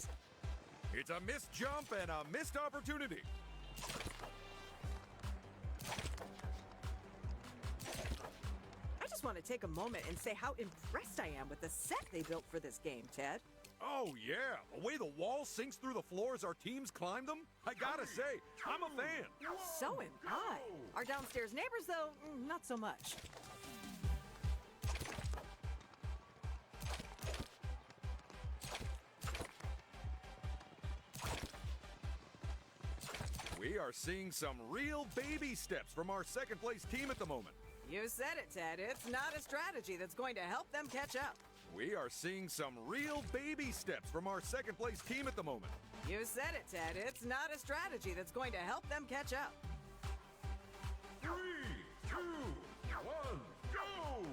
It's a missed jump and a missed opportunity. I just want to take a moment and say how impressed I am with the set they built for this game, Ted. Oh yeah, the way the wall sinks through the floor as our teams climb them, I gotta say, I'm a fan. So am I. Our downstairs neighbors, though, not so much. We are seeing some real baby steps from our second place team at the moment. You said it, Ted. It's not a strategy that's going to help them catch up. We are seeing some real baby steps from our second place team at the moment. You said it, Ted. It's not a strategy that's going to help them catch up. 3, 2, 1, go!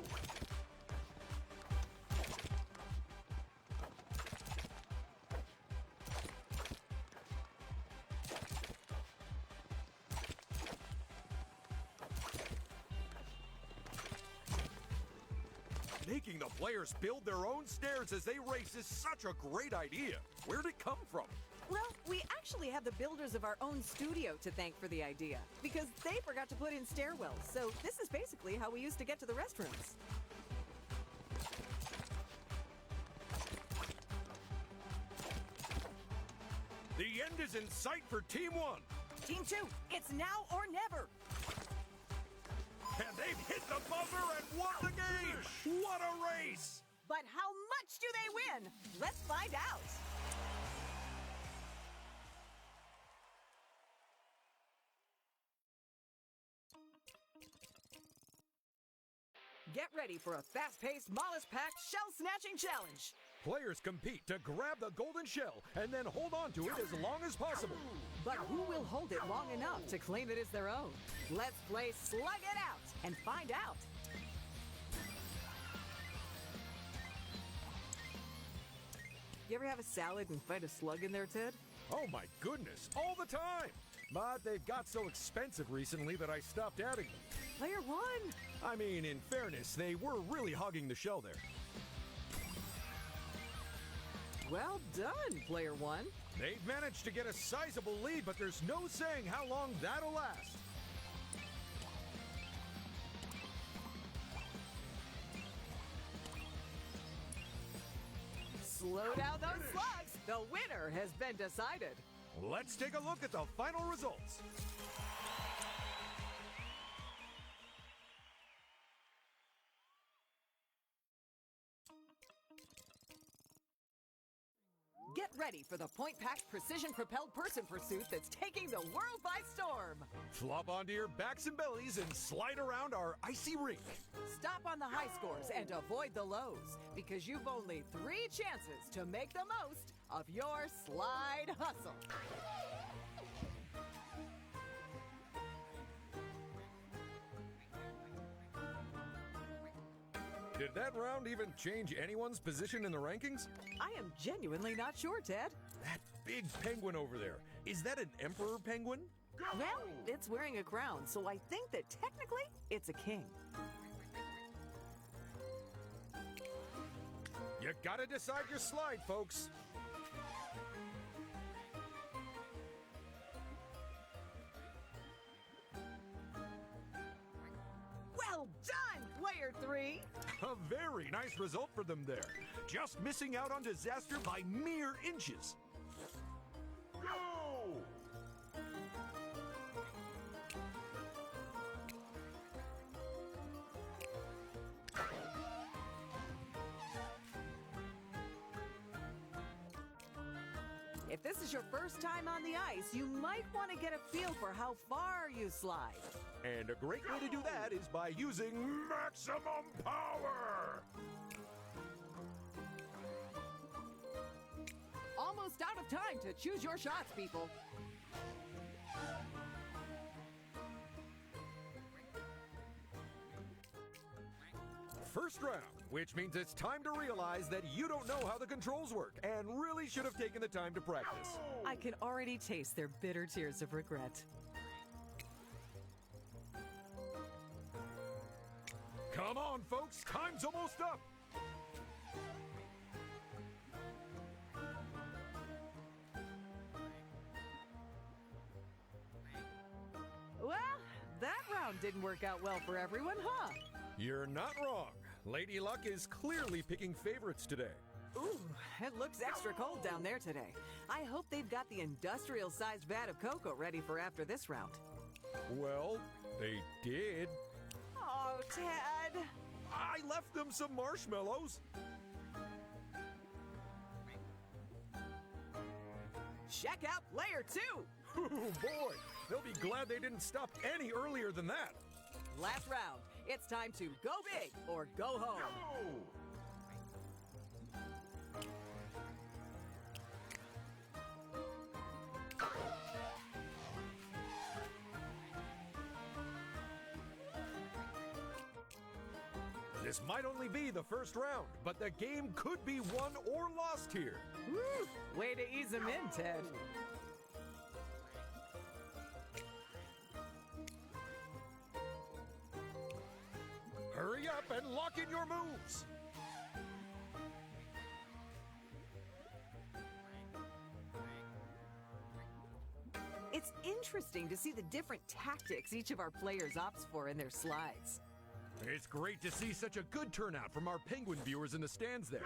Making the players build their own stairs as they race is such a great idea. Where'd it come from? Well, we actually have the builders of our own studio to thank for the idea, because they forgot to put in stairwells, so this is basically how we used to get to the restrooms. The end is in sight for Team 1. Team 2, it's now or never. And they've hit the buzzer and won the game! What a race! But how much do they win? Let's find out. Get ready for a fast-paced, mollusk-packed, shell-snatching challenge. Players compete to grab the golden shell and then hold on to it as long as possible. But who will hold it long enough to claim it as their own? Let's play Slug It Out and find out. You ever have a salad and find a slug in there, Ted? Oh my goodness, all the time! But they've got so expensive recently that I stopped adding them. Player 1. I mean, in fairness, they were really hogging the shell there. Well done, Player 1. They've managed to get a sizable lead, but there's no saying how long that'll last. Slow down those slugs. The winner has been decided. Let's take a look at the final results. Get ready for the point-packed, precision-propelled person pursuit that's taking the world by storm. Flop onto your backs and bellies and slide around our icy rink. Stop on the high scores and avoid the lows, because you've only 3 chances to make the most of your slide hustle. Did that round even change anyone's position in the rankings? I am genuinely not sure, Ted. That big penguin over there, is that an emperor penguin? Well, it's wearing a crown, so I think that technically it's a king. You gotta decide your slide, folks. Well done, Player 3! A very nice result for them there. Just missing out on disaster by mere inches. Go! If this is your first time on the ice, you might want to get a feel for how far you slide. And a great way to do that is by using maximum power! Almost out of time to choose your shots, people. First round, which means it's time to realize that you don't know how the controls work and really should have taken the time to practice. I can already taste their bitter tears of regret. Come on, folks, time's almost up! Well, that round didn't work out well for everyone, huh? You're not wrong. Lady Luck is clearly picking favorites today. Ooh, it looks extra cold down there today. I hope they've got the industrial-sized vat of cocoa ready for after this round. Well, they did. Oh, Ted. I left them some marshmallows. Check out player 2. Oh boy, they'll be glad they didn't stop any earlier than that. Last round. It's time to go big or go home. This might only be the first round, but the game could be won or lost here. Woo! Way to ease him in, Ted. Hurry up and lock in your moves. It's interesting to see the different tactics each of our players opts for in their slides. It's great to see such a good turnout from our Penguin viewers in the stands there.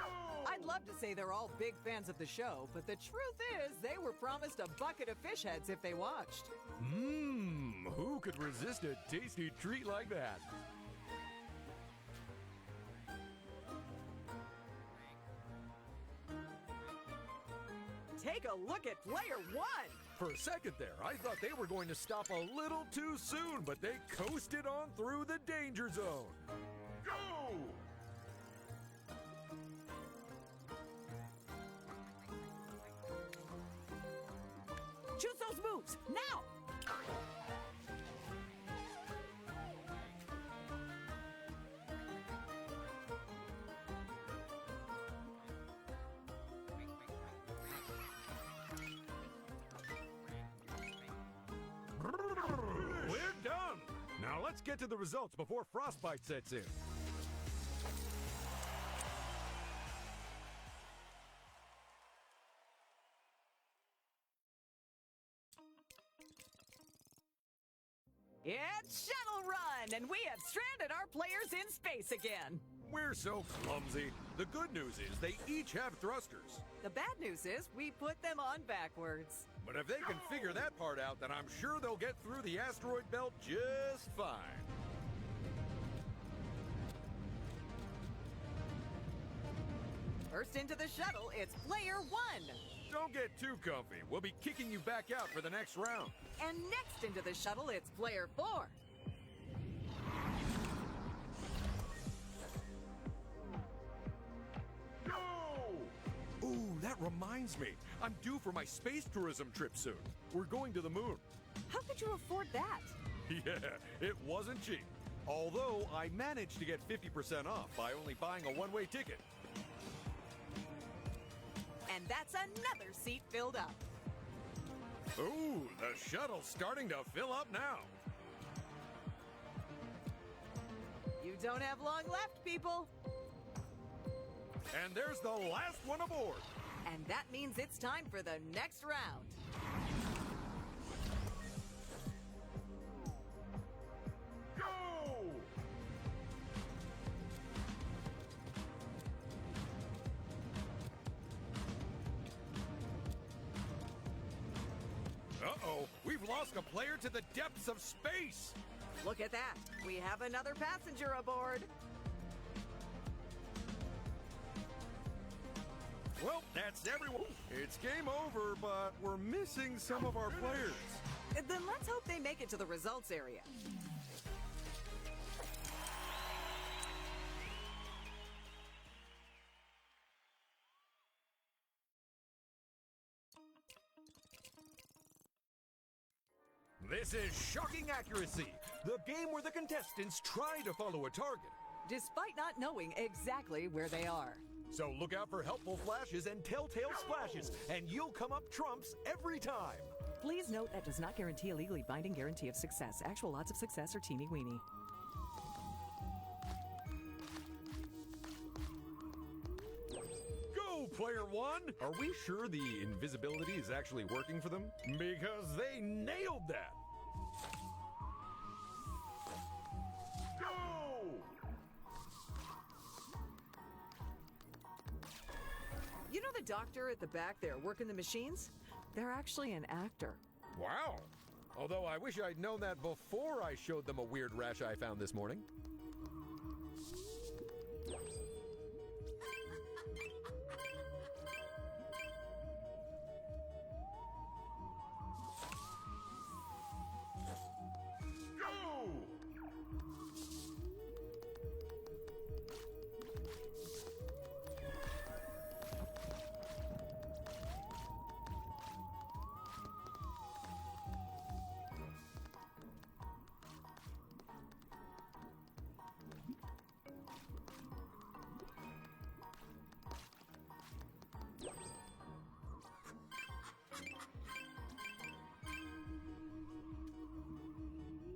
I'd love to say they're all big fans of the show, but the truth is they were promised a bucket of fish heads if they watched. Who could resist a tasty treat like that? Take a look at player 1. For a second there, I thought they were going to stop a little too soon, but they coasted on through the danger zone. Go! Choose those moves, now! We're done! Now let's get to the results before frostbite sets in. It's Shuttle Run, and we have stranded our players in space again. We're so clumsy. The good news is they each have thrusters. The bad news is we put them on backwards. But if they can figure that part out, then I'm sure they'll get through the asteroid belt just fine. First into the shuttle, it's player 1. Don't get too comfy. We'll be kicking you back out for the next round. And next into the shuttle, it's player 4. Ooh, that reminds me. I'm due for my space tourism trip soon. We're going to the moon. How could you afford that? Yeah, it wasn't cheap. Although I managed to get 50% off by only buying a one-way ticket. And that's another seat filled up. Ooh, the shuttle's starting to fill up now. You don't have long left, people. And there's the last one aboard. And that means it's time for the next round. Go! Uh-oh, we've lost a player to the depths of space. Look at that. We have another passenger aboard. Well, that That's everyone. It's game over, but we're missing some of our players. Then let's hope they make it to the results area. This is Shocking Accuracy, the game where the contestants try to follow a target. Despite not knowing exactly where they are. So look out for helpful flashes and telltale splashes, and you'll come up trumps every time. Please note that does not guarantee a legally binding guarantee of success. Actual odds of success are teeny-weeny. Go, player one! Are we sure the invisibility is actually working for them? Because they nailed that! Go! You know the doctor at the back there working the machines? They're actually an actor. Wow! Although I wish I'd known that before I showed them a weird rash I found this morning.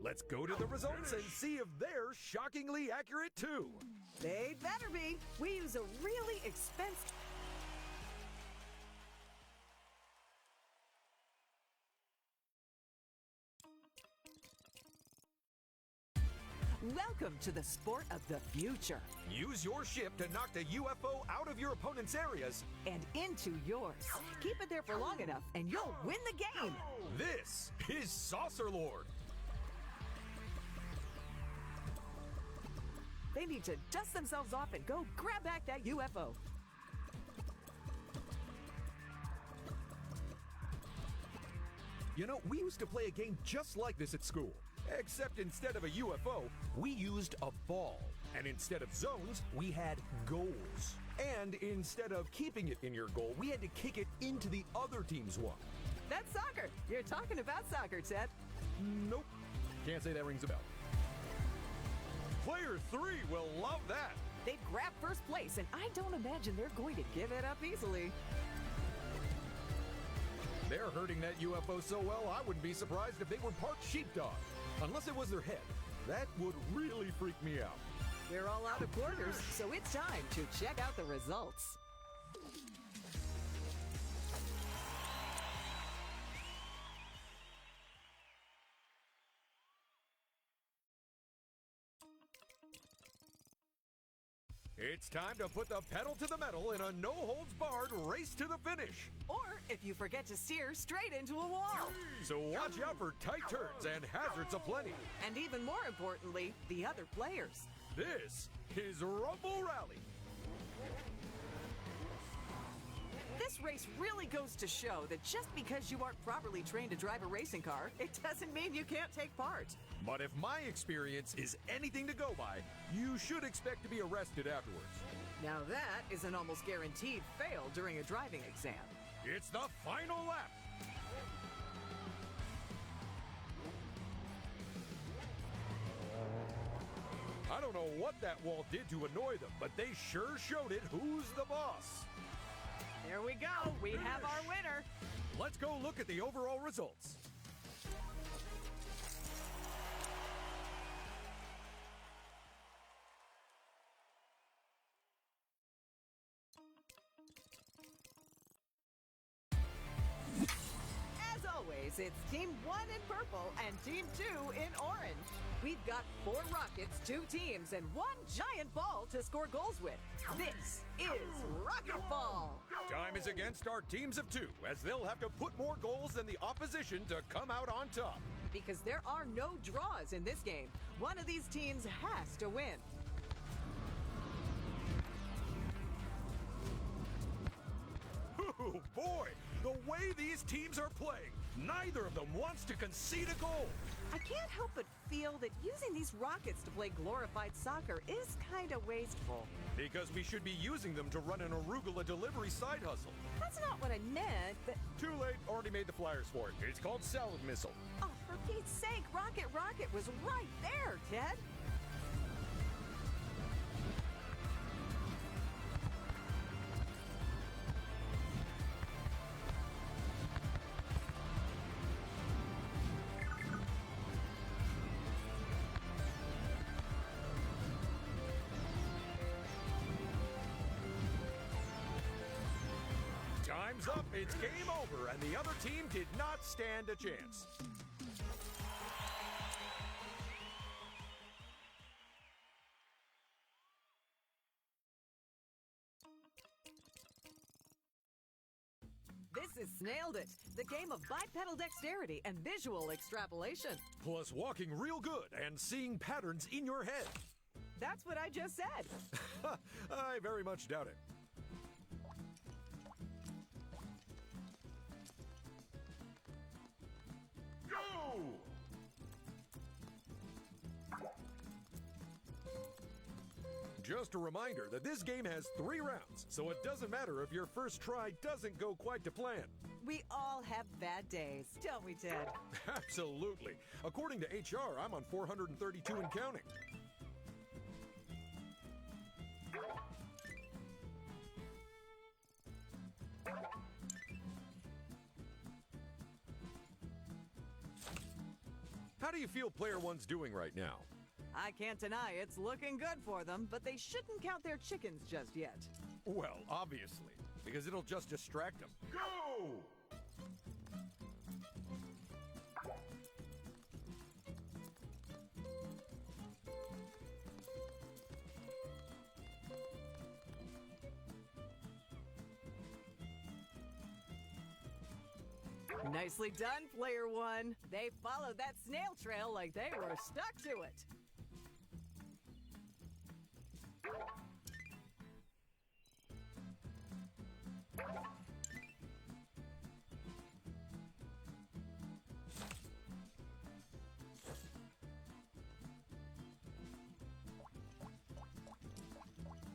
Let's go to the results and see if they're shockingly accurate too. They'd better be. We use a really expensive... Welcome to the sport of the future. Use your ship to knock the UFO out of your opponent's areas And into yours. Keep it there for long enough and you'll win the game. This is Saucer Lord. They need to dust themselves off and go grab back that UFO. You know, we used to play a game just like this at school. Except instead of a UFO, we used a ball. And instead of zones, we had goals. And instead of keeping it in your goal, we had to kick it into the other team's one. That's soccer. You're talking about soccer, Ted. Nope. Can't say that rings a bell. Player 3 will love that. They've grabbed first place, and I don't imagine they're going to give it up easily. They're hurting that UFO so well, I wouldn't be surprised if they were part sheepdog. Unless it was their head. That would really freak me out. We're all out of quarters, so it's time to check out the results. It's time to put the pedal to the metal in a no-holds-barred race to the finish. Or, if you forget to steer, straight into a wall. So watch out for tight turns and hazards aplenty. And even more importantly, the other players. This is Rumble Rally. This race really goes to show that just because you aren't properly trained to drive a racing car, it doesn't mean you can't take part. But if my experience is anything to go by, you should expect to be arrested afterwards. Now that is an almost guaranteed fail during a driving exam. It's the final lap. I don't know what that wall did to annoy them, but they sure showed it who's the boss. There we go. We have our winner. Let's go look at the overall results. As always, it's Team 1 in purple and Team 2 in orange. We've got 4 rockets, 2 teams, and 1 giant ball to score goals with. This is Rocket Ball. Time is against our teams of 2, as they'll have to put more goals than the opposition to come out on top. Because there are no draws in this game. One of these teams has to win. these teams are playing, neither of them wants to concede a goal. I can't help but feel that using these rockets to play glorified soccer is kind of wasteful. Because we should be using them to run an arugula delivery side hustle. That's not what I meant, but... Too late, already made the flyers for it. It's called Salad Missile. Oh, for Pete's sake, Rocket was right there, Ted. Time's up, it's game over, and the other team did not stand a chance. This is Snailed It, the game of bipedal dexterity and visual extrapolation. Plus walking real good and seeing patterns in your head. That's what I just said. I very much doubt it. Go! Just a reminder that this game has 3 rounds, so it doesn't matter if your first try doesn't go quite to plan. We all have bad days, don't we, Ted? Absolutely. According to HR, I'm on 432 and counting. How do you feel Player One's doing right now? I can't deny it's looking good for them, but they shouldn't count their chickens just yet. Well, obviously, because it'll just distract them. Go! Nicely done, Player One. They followed that snail trail like they were stuck to it.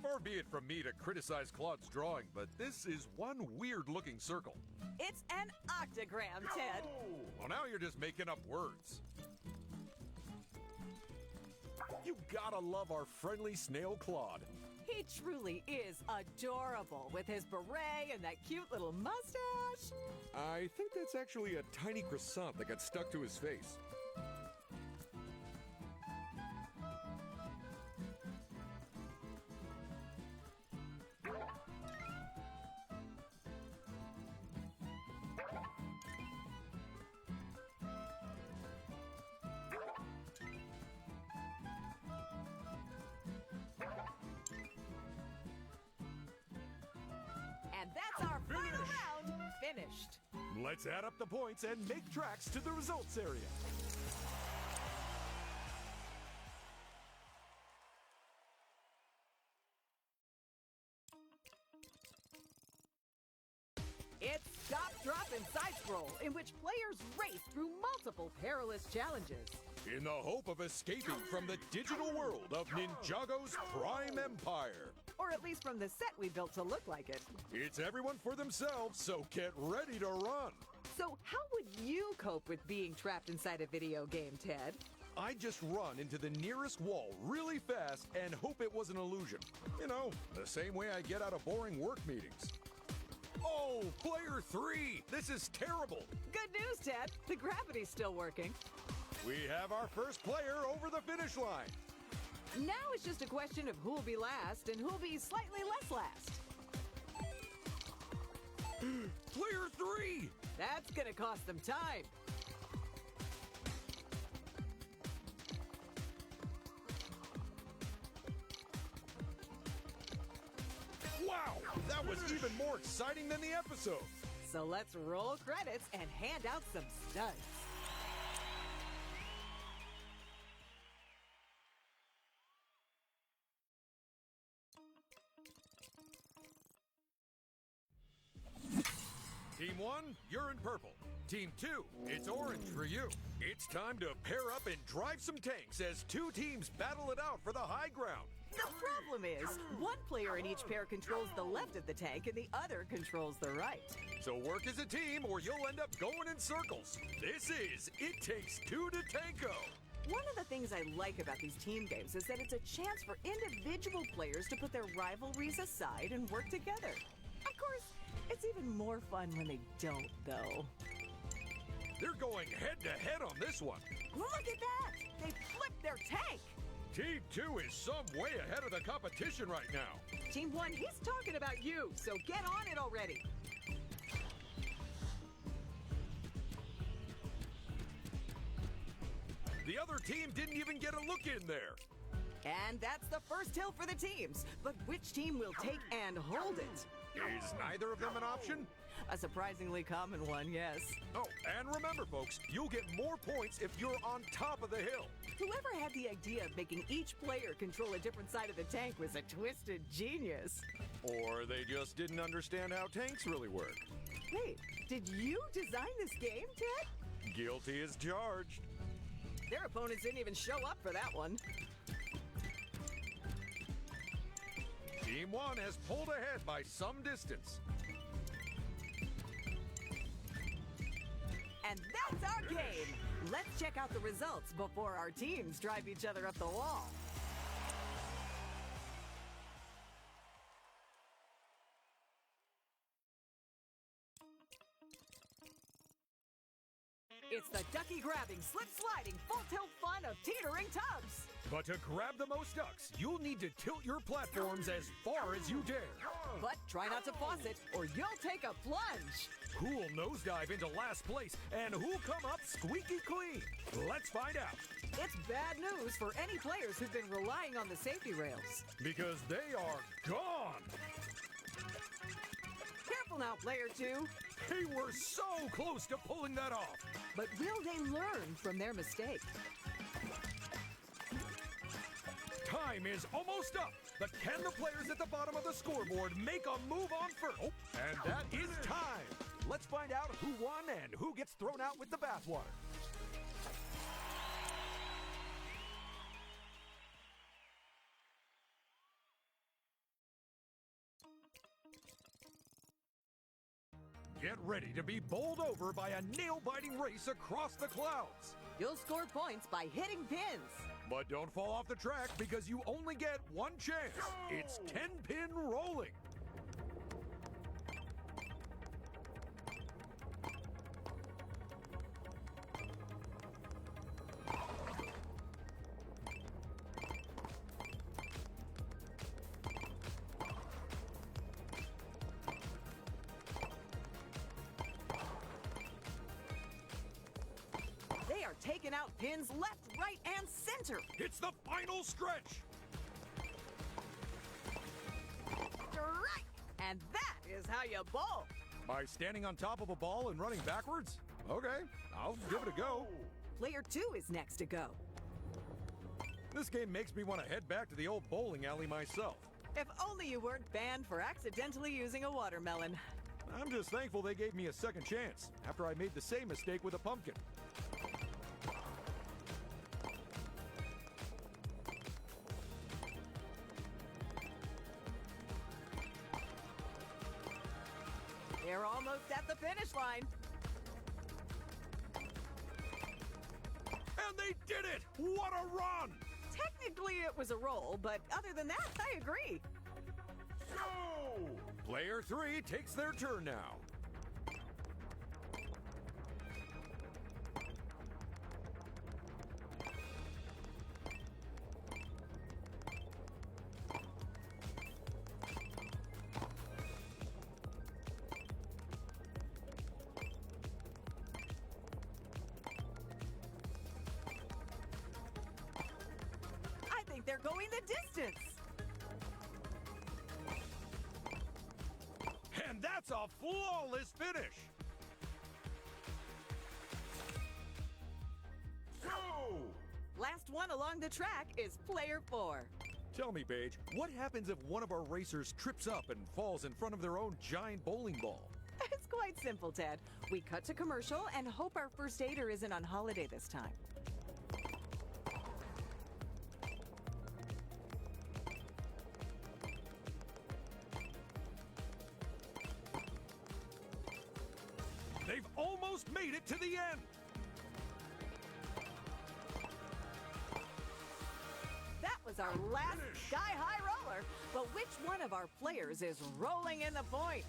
Far be it from me to criticize Claude's drawing, but this is one weird-looking circle. It's an octagram, Ted. Oh, well, now you're just making up words. You gotta love our friendly snail Claude. He truly is adorable with his beret and that cute little mustache. I think that's actually a tiny croissant that got stuck to his face. And that's our final round finished. Let's add up the points and make tracks to the results area. It's Stop, Drop, and Side Scroll, in which players race through multiple perilous challenges. In the hope of escaping from the digital world of Ninjago's Prime Empire. Or at least from the set we built to look like it. It's everyone for themselves, so get ready to run. So how would you cope with being trapped inside a video game, Ted? I just run into the nearest wall really fast and hope it was an illusion. You know, the same way I get out of boring work meetings. Oh, player 3! This is terrible! Good news, Ted. The gravity's still working. We have our first player over the finish line. Now it's just a question of who'll be last and who'll be slightly less last. Player 3! That's gonna cost them time. Wow! That was even more exciting than the episode! So let's roll credits and hand out some studs. Team Team 1, you're in purple. Team 2, it's orange for you. It's time to pair up and drive some tanks as two teams battle it out for the high ground. The problem is, one player in each pair controls the left of the tank and the other controls the right. So work as a team or you'll end up going in circles. This is It Takes Two to Tango. One of the things I like about these team games is that it's a chance for individual players to put their rivalries aside and work together. Of course, it's even more fun when they don't, though. They're going head-to-head on this one. Look at that! They flipped their tank! Team 2 is some way ahead of the competition right now. Team 1, he's talking about you, so get on it already. The other team didn't even get a look in there. And that's the first hill for the teams. But which team will take and hold it? Is neither of them an option? A surprisingly common one, yes. Oh, and remember, folks, you'll get more points if you're on top of the hill. Whoever had the idea of making each player control a different side of the tank was a twisted genius. Or they just didn't understand how tanks really work. Wait, did you design this game, Ted? Guilty as charged. Their opponents didn't even show up for that one. Team 1 has pulled ahead by some distance. And that's our game! Let's check out the results before our teams drive each other up the wall. It's the ducky grabbing, slip sliding, full tilt fun of teetering tubs. But to grab the most ducks, you'll need to tilt your platforms as far as you dare. But try not to floss it, or you'll take a plunge. Who'll nosedive into last place, and who'll come up squeaky clean? Let's find out. It's bad news for any players who've been relying on the safety rails. Because they are gone. Careful now, player 2. They were so close to pulling that off. But will they learn from their mistake? Time is almost up. But can the players at the bottom of the scoreboard make a move on first? Oh, and that is time. Let's find out who won and who gets thrown out with the bathwater. Get ready to be bowled over by a nail-biting race across the clouds. You'll score points by hitting pins. But don't fall off the track because you only get one chance. It's 10-pin rolling. They are taking out pins left, right, and center. It's the final stretch. Right. And that is how you bowl. By standing on top of a ball and running backwards? Okay, I'll give it a go. Player 2 is next to go. This game makes me want to head back to the old bowling alley myself. If only you weren't banned for accidentally using a watermelon. I'm just thankful they gave me a second chance after I made the same mistake with a pumpkin. They're almost at the finish line. And they did it! What a run! Technically, it was a roll, but other than that, I agree. Go! Player 3 takes their turn now. I think they're going the distance. And that's a flawless finish! Go! Last one along the track is player 4. Tell me, Paige, what happens if one of our racers trips up and falls in front of their own giant bowling ball? It's quite simple, Ted. We cut to commercial and hope our first aider isn't on holiday this time. They've almost made it to the end. That was our last sky-high roller, but which one of our players is rolling in the points?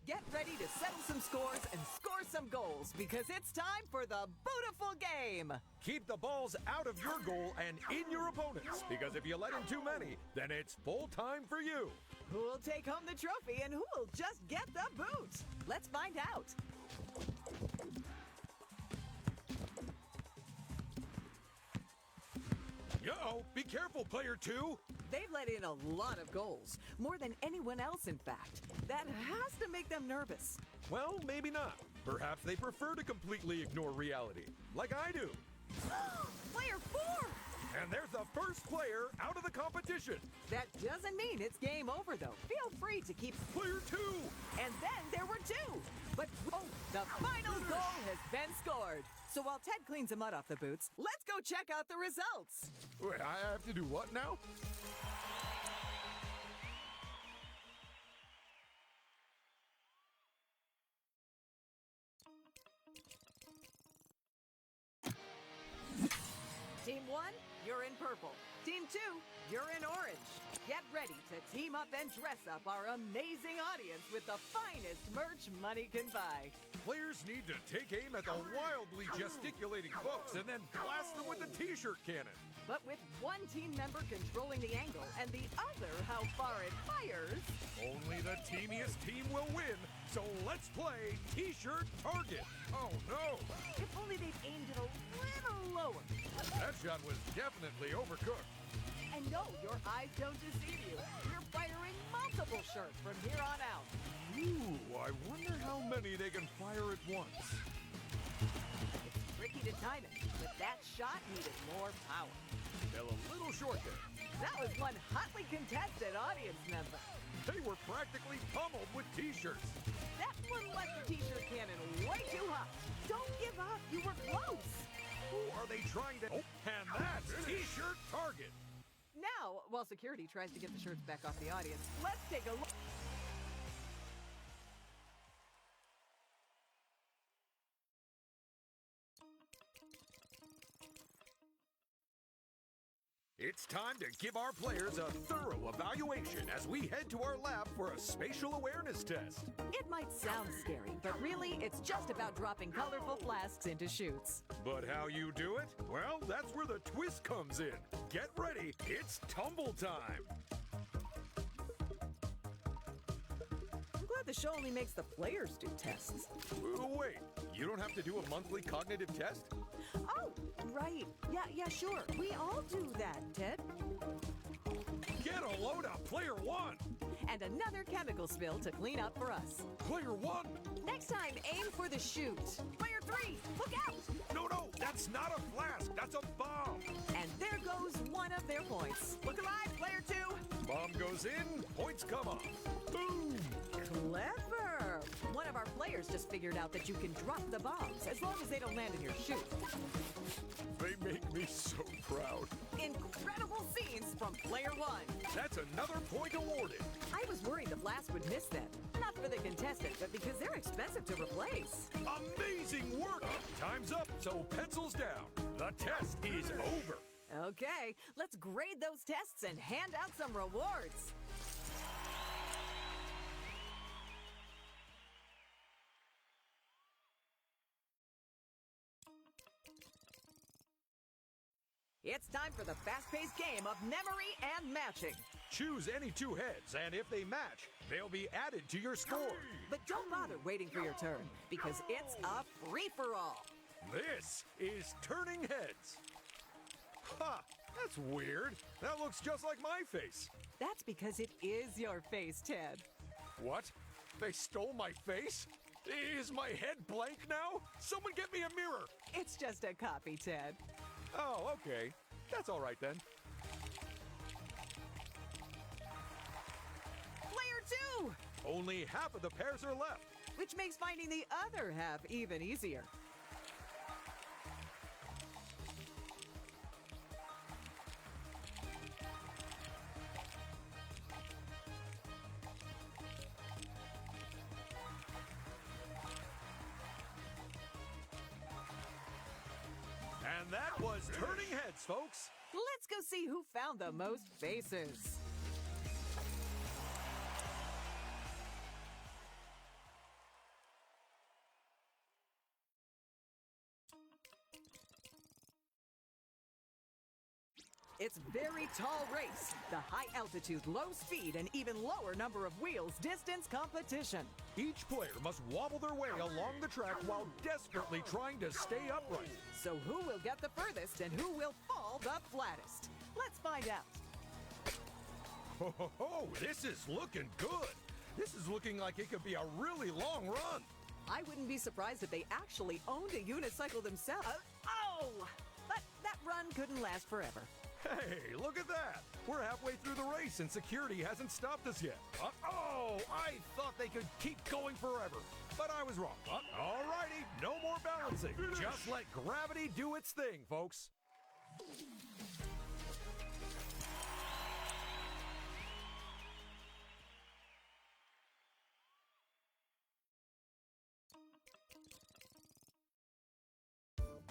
Get ready to settle some scores and score some goals because it's time for the Bootiful game. Keep the balls out of your goal and in your opponent's, because if you let in too many, then it's full time for you. Who will take home the trophy and who will just get the boot? Let's find out. Uh-oh, be careful, player 2. They've let in a lot of goals, more than anyone else, in fact. That has to make them nervous. Well, maybe not. Perhaps they prefer to completely ignore reality, like I do. Player 4! And there's the first player out of the competition. That doesn't mean it's game over, though. Feel free to keep... Player 2! And then there were 2! But, the final goal has been scored. So while Ted cleans the mud off the boots, let's go check out the results. Wait, I have to do what now? Team 1, you're in purple. Team 2, you're in orange. Get ready to team up and dress up our amazing audience with the finest merch money can buy. Players need to take aim at the wildly gesticulating folks and then blast them with the t-shirt cannon. But with one team member controlling the angle and the other how far it fires... Only the teamiest team will win, so let's play T-shirt Target. Oh no! If only they'd aimed it a little lower. That shot was definitely overcooked. And no, your eyes don't deceive you. You're firing multiple shirts from here on out. Ooh, I wonder how many they can fire at once. It's tricky to time it, but that shot needed more power. Fell a little short there. That was one hotly contested audience member. They were practically pummeled with t-shirts. That one left the t-shirt cannon way too hot. Don't give up, you were close. Who are they trying to... Oh, and that's T-shirt Target. Now, while security tries to get the shirts back off the audience, let's take a look. It's time to give our players a thorough evaluation as we head to our lab for a spatial awareness test. It might sound scary, but really, it's just about dropping colorful flasks into chutes. But how you do it? Well, that's where the twist comes in. Get ready, it's tumble time. I'm glad the show only makes the players do tests. Wait, you don't have to do a monthly cognitive test? Oh, right. Yeah, sure. We all do that, Ted. Get a load of Player 1. And another chemical spill to clean up for us. Player 1? Next time, aim for the chute. Player 3, look out! No, that's not a flask, that's a bomb. And there goes one of their points. Look alive, Player 2! Bomb goes in, points come off. Boom! Clever! One of our players just figured out that you can drop the bombs as long as they don't land in your chute. They make me so proud. Incredible scenes from Player 1. That's another point awarded. I was worried the blast would miss them. Not for the contestant, but because they're expensive to replace. Amazing work! Time's up, so pencils down. The test is over. Okay, let's grade those tests and hand out some rewards. It's time for the fast-paced game of memory and matching. Choose any two heads, and if they match, they'll be added to your score. But don't bother waiting for your turn, because it's a free-for-all. This is Turning Heads. Ha! That's weird. That looks just like my face. That's because it is your face, Ted. What? They stole my face? Is my head blank now? Someone get me a mirror! It's just a copy, Ted. Oh, okay. That's all right then. Player 2! Only half of the pairs are left. Which makes finding the other half even easier. And that was turning heads, folks. Let's go see who found the most faces. It's very tall race, the high altitude, low speed, and even lower number of wheels distance competition. Each player must wobble their way along the track while desperately trying to stay upright. So who will get the furthest and who will fall the flattest? Let's find out. Ho, ho, ho, this is looking good. This is looking like it could be a really long run. I wouldn't be surprised if they actually owned a unicycle themselves. Oh! But that run couldn't last forever. Hey, look at that. We're halfway through the race and security hasn't stopped us yet. Uh-oh, I thought they could keep going forever, but I was wrong. All righty, no more balancing. Just let gravity do its thing, folks.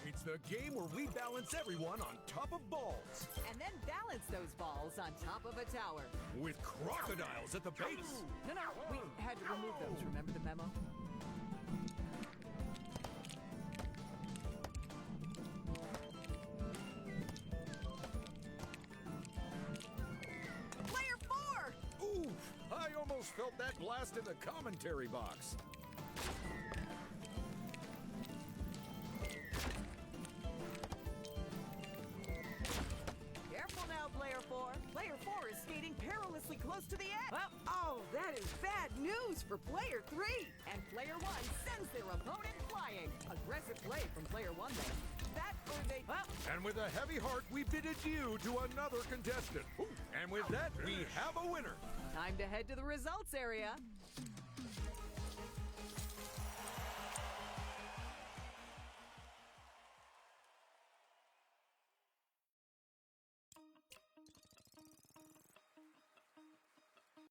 It's the game where we balance everyone on top of balls. And then balance those balls on top of a tower. With crocodiles at the base. No, we had to remove those. Remember the memo? Player 4! Oof! I almost felt that blast in the commentary box. Careful now, Player 4. Player 4 is skating perilously close to the edge. Oh, that is bad news for Player 3. And Player 1 sends their opponent flying. Aggressive play from Player 1 there. That or they... And with a heavy heart, we bid adieu to another contestant. And with that, we have a winner. Time to head to the results area.